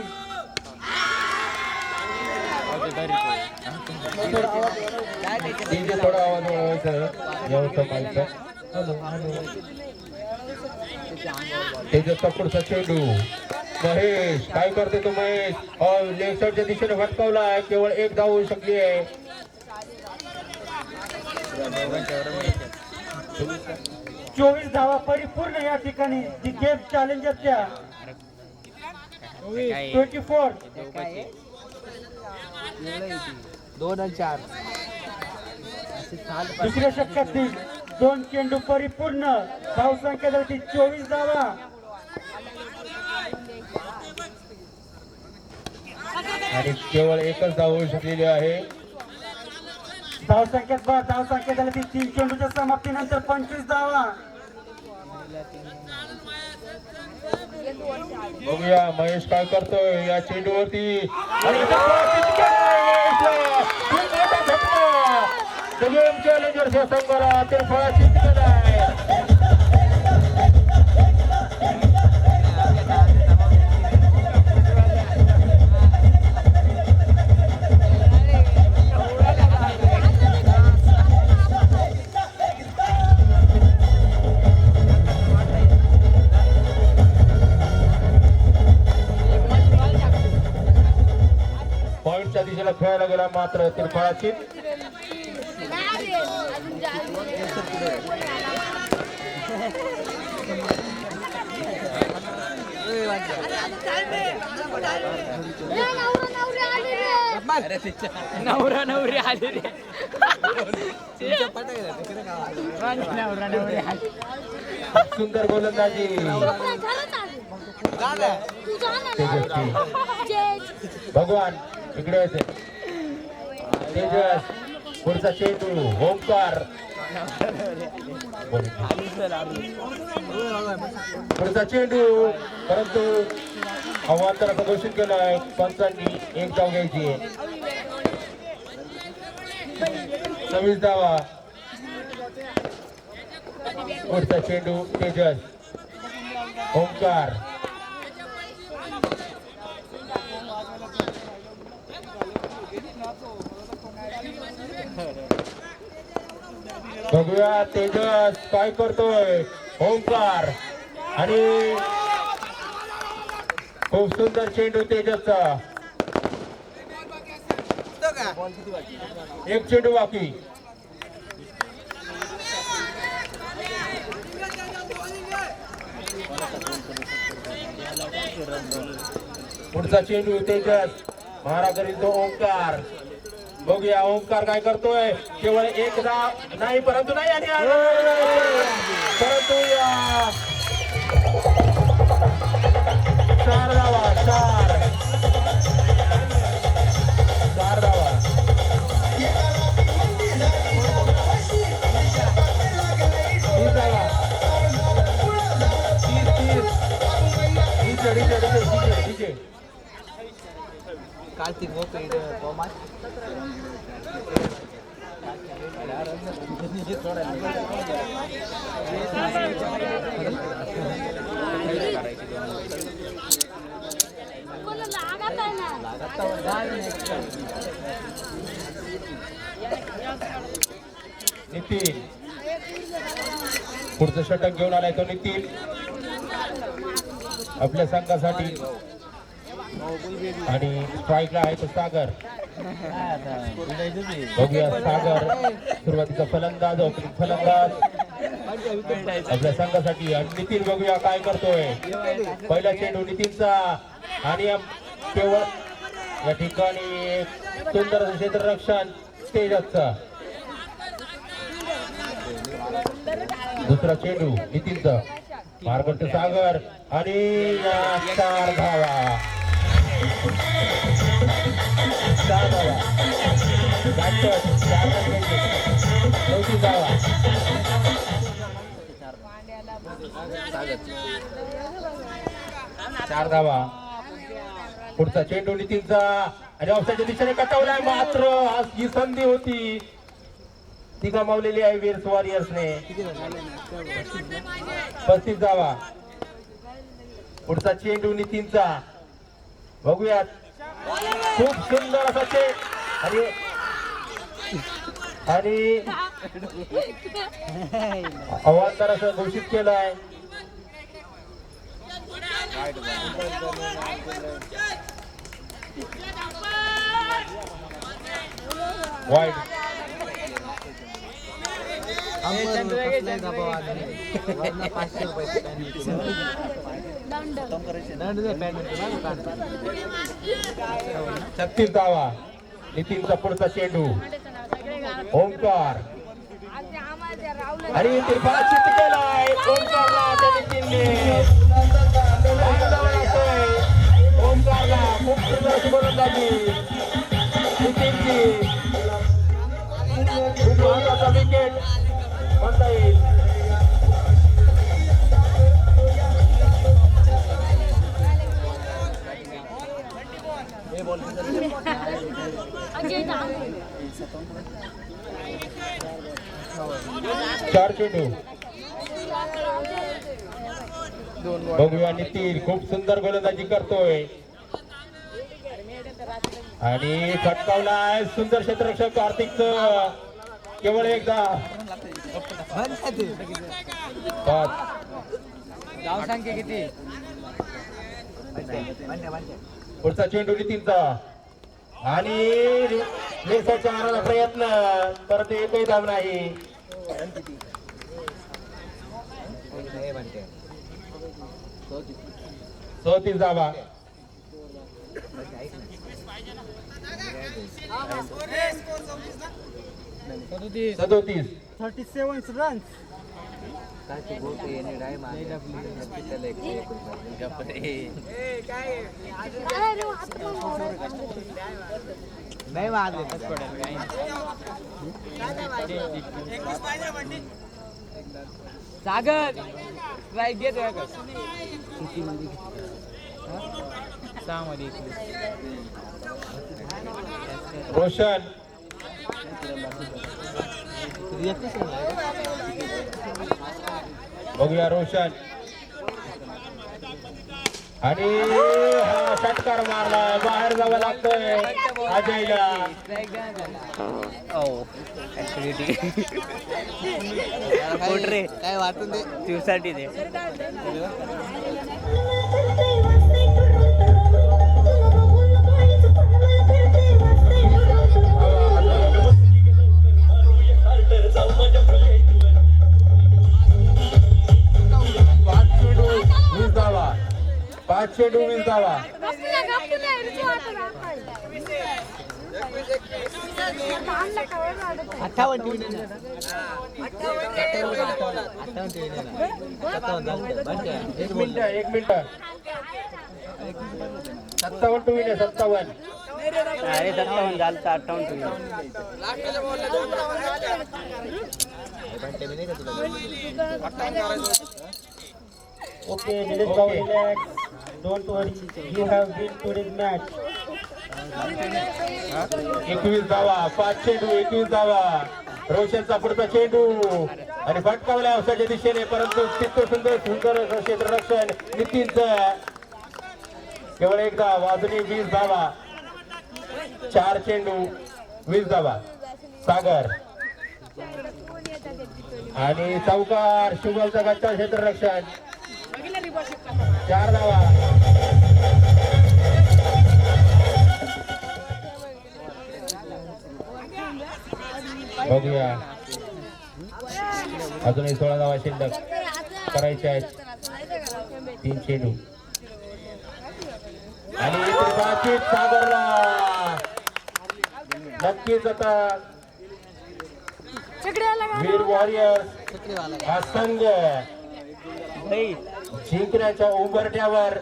थोडा आवाज वाढवायचा. तेजसचा पुढचा चेंडू महेश काय करते तो महेश. लेफ्ट साईडच्या दिशेने फटकावला आहे. केवळ एक धाव होऊ शकली आहे. 24 धावा परिपूर्ण या ठिकाणी जी गेम चॅलेंजरच्या 24. 2 आणि 4 दुसऱ्या षटकातील 2 चेंडू परिपूर्ण. धावसंख्या झाली 24 धावा. आणि केवळ एकच धाव होऊ शकलेली आहे. धावसंख्या झाली ती 3 चेंडूच्या समाप्तीनंतर 25 धावा. बघूया महेश काय करतोय या चेंडूवरती. आणि चॅलेंजर्स या संघाला तिरफळा चितकेला आहे. पॉइंटच्या दिशेला खेळायला गेला मात्र तिरफळाची. नवरा नवरी आले रे. सुंदर गोलंदाजी तेजस्वी. भगवान इकडे येते. तेजस पुढचा चेंडू ओंकार. पुढचा चेंडू परंतु अवांतराचा घोषित केलाय पंचांनी. एक धाव घ्यायची आहे. 26 धावा. पुढचा चेंडू तेजस ओंकार. बघूया तेजस काय करतोय. ओंकार आणि खूप सुंदर चेंडू तेजसचा. एक चेंडू बाकी. पुढचा चेंडू तेजस मारा करील तो ओंकार. बघूया ओंकार काय करतोय. केवळ एक धाव नाही परंतु नाही आणि परंतु 4 धावा. 4 धावा. कार्तिक कॉमर्स नितीन पुढचं षटक घेऊन आलाय तो नितीन आपल्या संघासाठी. आणि स्ट्राईकला आहे तो सागर. बघूया सागर सुरुवातीचा फलंदाज ओपनिंग फलंदाज आपल्या संघासाठी. आणि नितीन बघूया काय करतोय. पहिला चेंडू नितीनचा आणि केवळ या ठिकाणी सुंदर असं क्षेत्ररक्षण तेजसचा. दुसरा चेंडू नितीनचा मार्गस्थ सागर आणि 4 धावा. 4 धावा. चौथी धावा. 4 धावा. पुढचा चेंडू नितीनचा आणि ऑफसाईडच्या दिशेने कटवलाय, मात्र आज ही संधी होती ती गमावलेली आहे वीर्स वॉरियर्सने. 35 धावा. पुढचा चेंडू नितीनचा बघूयात. खूप सुंदर असा चेंडू आणि अवांतर असं घोषित केलं आहे. वाईड. छत्तीस धावा. नितीनचा पुढचा चेंडू ओमकार आणि चित केलाय ओमकारला. त्या नितीनने ओमकारला खूप सुंदर गोलंदाजी नितीनची. खूप महत्वाचा विकेट म्हणता येईल. चार चेंडू. बघूया नितीन खूप सुंदर गोलंदाजी करतोय आणि फटकावलाय सुंदर क्षेत्ररक्षक कार्तिकचं. केवळ एकदा. धावसंख्या किती? पुढचा चेंडू नितीनचा आणि लेसाच्या मारायचा प्रयत्न, परत एकही धाव नाही. 34 धावा. 37. 37 रन्स. नाही वाजले. सागर स्ट्राईक घेत रोशन बघूया. रोशन आणि हा षटकार मारला. बाहेर जावं लागतंय अजयला. काय वाटून दे दिवसाठी दे. पाच चेंडू 20 धावा. एक मिनिट 57 टू विन. 57. अरे 57 झालं तर 58 Okay, Nilesh Babu, relax. Don't worry. You have win today's match. 21 धावा. 5 चेंडू 21 धावा. रोशनचा पुढचा चेंडू आणि फटकावला औषधाच्या दिशेने, परंतु तिथं सुंदर क्षेत्ररक्षण नितीनचं. केवळ एकदा वाजनी 20 धावा. 4 चेंडू 20 धावा. सागर आणि चौकार शुभमचा गच्चा क्षेत्ररक्षण. 4 धावा. बघूया अजूनही 16 धावा शिल्लक करायचे आहेत. 3 चेंडू आणि त्रिपाचित सागरला नक्कीच आता वीर वॉरियर्स हा संघ जिंकण्याच्या उंबरठ्यावर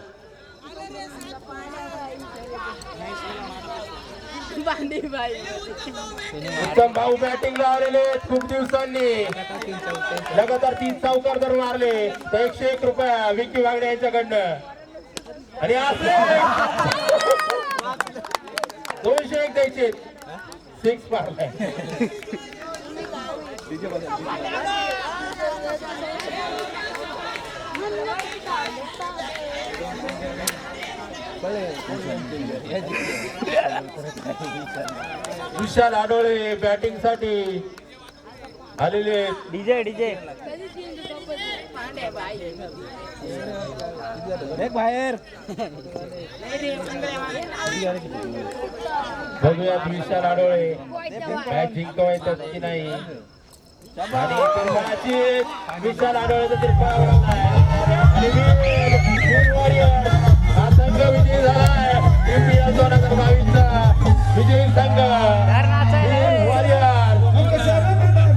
उत्तम भाऊ बॅटिंगला आलेले खूप दिवसांनी लगातार 3 चौकार जर मारले तर 101 रुपया विकी वागडे यांच्याकडनं आणि असे 201 द्यायचे 6 मारलाय. विशाल आडोळे बॅटिंग साठी आलेले. डीजे डीजे बाहेर बघूयात विशाल आडोळे मॅच जिंकवायचं की नाही. आणि तिरपाचित विशाल आडोळेचा तिरपा आणि वीर वॉरियर हा संघ विजयी झालाय. IPL 2022 चा विजयी संघ वीर वॉरियर.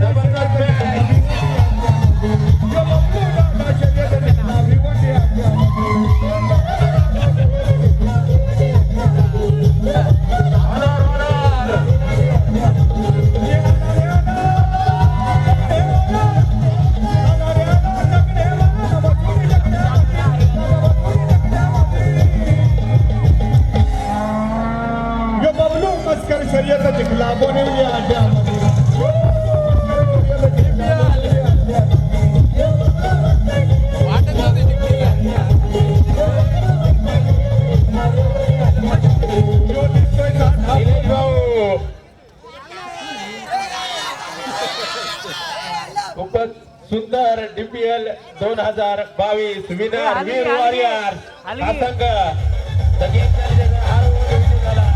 जबरदस्त खूपच सुंदर DPL 2022 विनर वीर वॉरियर हा संघ सगळ्यात झाला.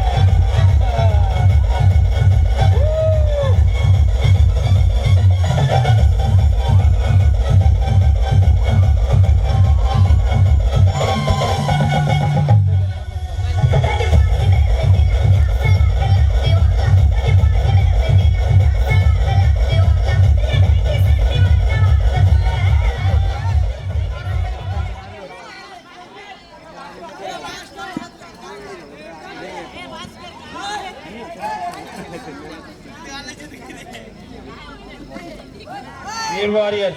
वीर वॉरियर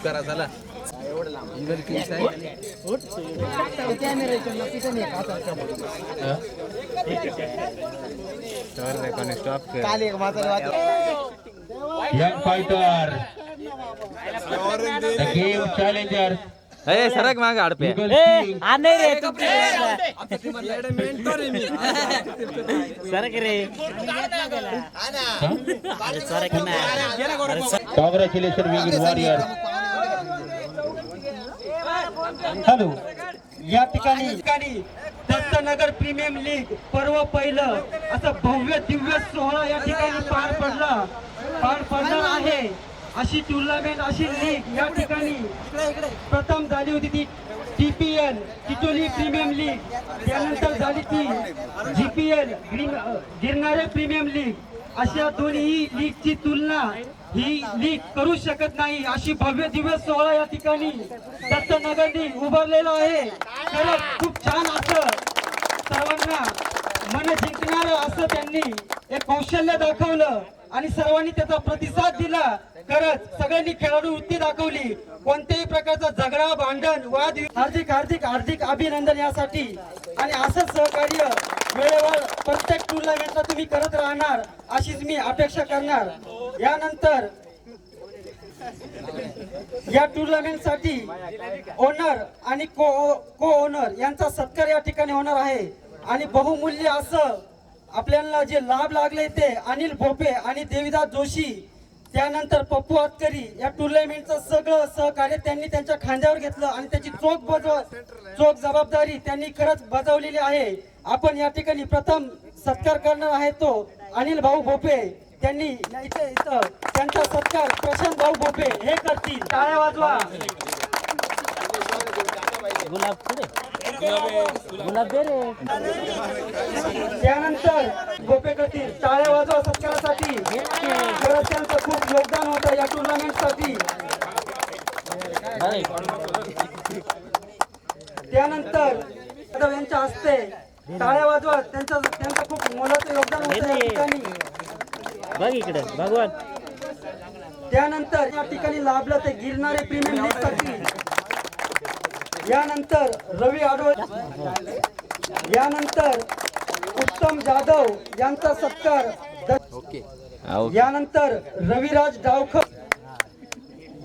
करा चला young fighter the game challenger. सरक मागे आडपे नाही रे तू सरक रे सरक ना. कॉंग्रॅच्युलेशन वीर वॉरियर. हॅलो, या ठिकाणी दत्तनगर प्रीमियम लीग पर्व पहिलं असं भव्य दिव्य सोहळा या ठिकाणी पार पडणार आहे. अशी टुर्नामेंट अशी लीग या ठिकाणी प्रथम झाली होती ती TPL टिटोली प्रीमियम लीग. त्यानंतर झाली ती GPL गिरणारे प्रीमियम लीग. अशा दोन्ही लीगची तुलना ही लीग करू शकत नाही. अशी भव्य दिव्य सोहळा या ठिकाणी दत्तनगरनी उभारलेला आहे. खरंच खूप छान असं सर्वांना मन जिंकणारं असं त्यांनी एक कौशल्य दाखवलं आणि सर्वांनी त्याचा प्रतिसाद दिला. खरंच सगळ्यांनी खेळाडू वृत्ती दाखवली. कोणत्याही प्रकारचा झगडा भांडण वाद हार्दिक हार्दिक हार्दिक अभिनंदन यासाठी. आणि असंच सहकार्य वेळेवर प्रत्येक टुर्नामेंटला तुम्ही करत राहणार अशीच मी अपेक्षा करणार. यानंतर या टुर्नामेंटसाठी ओनर आणि को ओनर यांचा सत्कार या ठिकाणी होणार आहे. आणि बहुमूल्य असं आपल्याला जे लाभ लागले ते अनिल भोपे आणि देविदास जोशी त्यानंतर पप्पू अतकरी या टुर्नामेंटचं सगळं सहकार्य त्यांनी त्यांच्या खांद्यावर घेतलं आणि त्याची चोख जबाबदारी त्यांनी खरंच बजावलेली आहे. आपण या ठिकाणी प्रथम सत्कार करणार आहे तो अनिल भाऊ भोपे. त्यांनी इथं त्यांचा सत्कार प्रशांत भाऊ भोपे हे करतील. टाळ्या वाजवा. गुलाब दे रे. त्यानंतर भोपे करतील. टाळ्या वाजवा सत्कारासाठी. खरंच त्यांचं खूप योगदान होतं या टुर्नामेंटसाठी. त्यानंतर यादव यांच्या हस्ते टाळ्या वाजवा. त्यांचं खूप मोलाचं योगदान होतं या ठिकाणी. बघ इकडे भगवान. त्यानंतर या ठिकाणी लाभलं ते गिरणारे प्रीमियम लीग साठी. यानंतर रवी आडवळे. यानंतर उत्तम जाधव यांचा सत्कार. यानंतर रविराज डावकर.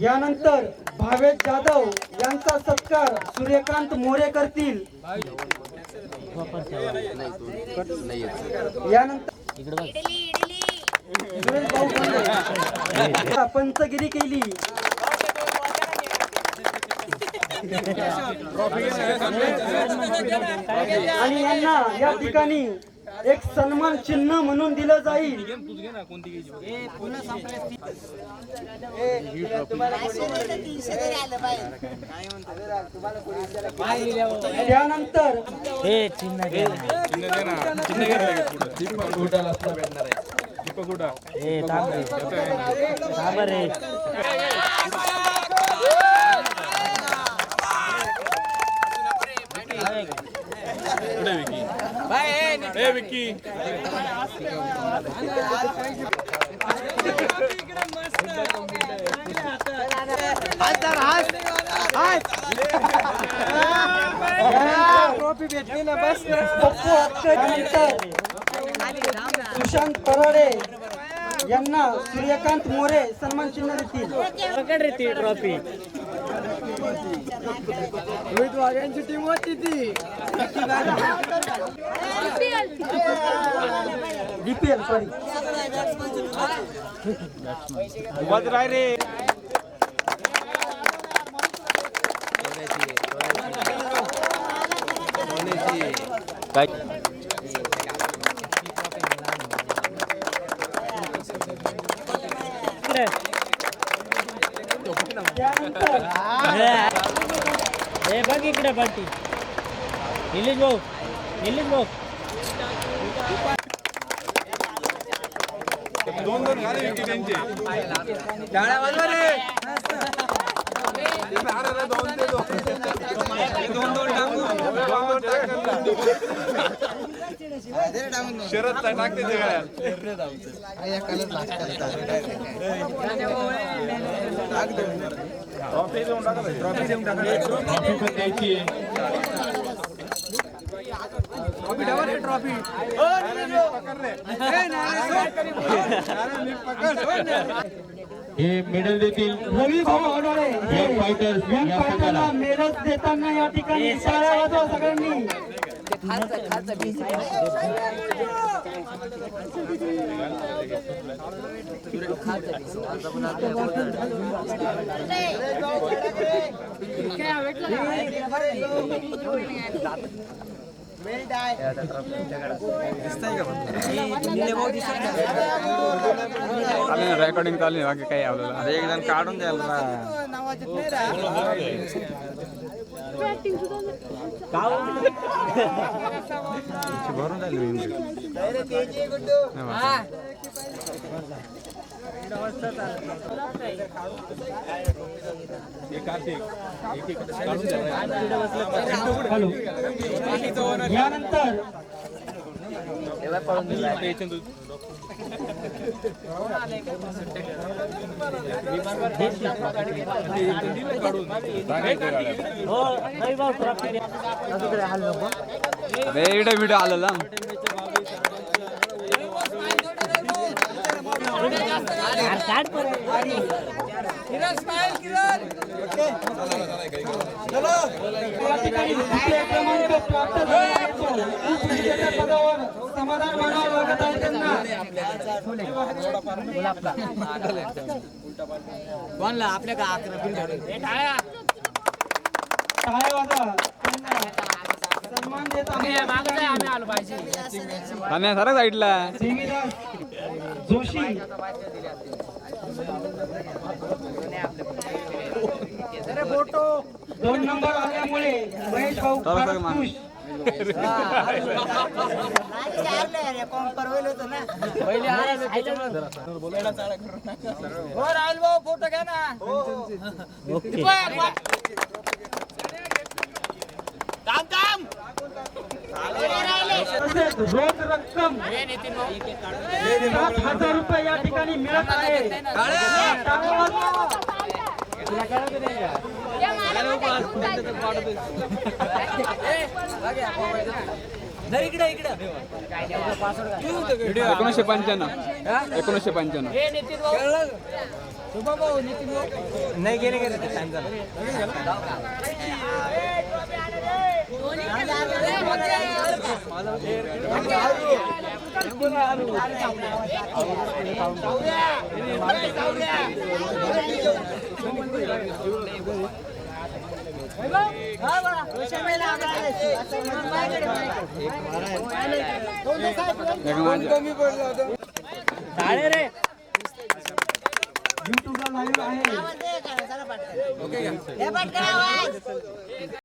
यानंतर भावेश जाधव यांचा सत्कार सूर्यकांत मोरे करतील. यानंतर सुरेश भाऊ बंडे पंचगिरी केली. आणि यांना या ठिकाणी एक सन्मान चिन्ह म्हणून दिलं जाईल. त्यानंतर सुशांत पराडे यांना सूर्यकांत मोरे सन्मान चिन्ह देतील. पकड रे ती ट्रॉफी. यांची टीम होती ती. DPL sorry. त्यानंतर हे बघ इकडे बंटी. निलेश भाऊ. शरद टाकते ट्रॉफी देऊन पण द्यायची. हे मेडल देतील रवी भाऊ आडोळे यंग फायटर्स यंग या फायटरला संघाला. मेडल्स देताना या ठिकाणी टाळ्या वाजवा सगळ्यांनी. रेकॉर्डिंग चालू आहे. बाकी काही आपल्याला एक जण काढून द्यायला भरून हॅलो. यानंतर हो रवी भाऊ ट्रॉफी द्या. व्हिडिओ आलेला या ठिकाणी द्वितीय क्रमांक प्राप्त झालेला आहे तो उपविजेत्या पदावर समाधान मानावं लागत आहे त्यांना. कोणला आपल्या का टाळ्या वाजवा. त्यांना सन्मान देत आम्ही आलो पाहिजे आम्ही सारा साईडला देवीदास जोशी दोन नंबर आल्यामुळे महेश भाऊ फार खुश. फोटो घ्या ना तसेच रोख रक्कम 7,000 रुपये या ठिकाणी मिळत आहे. टाळ्या वाजवा. एकोणीसशे 95 नाही गेले टाइम झाला युट्यूबला लाईव्ह आहे.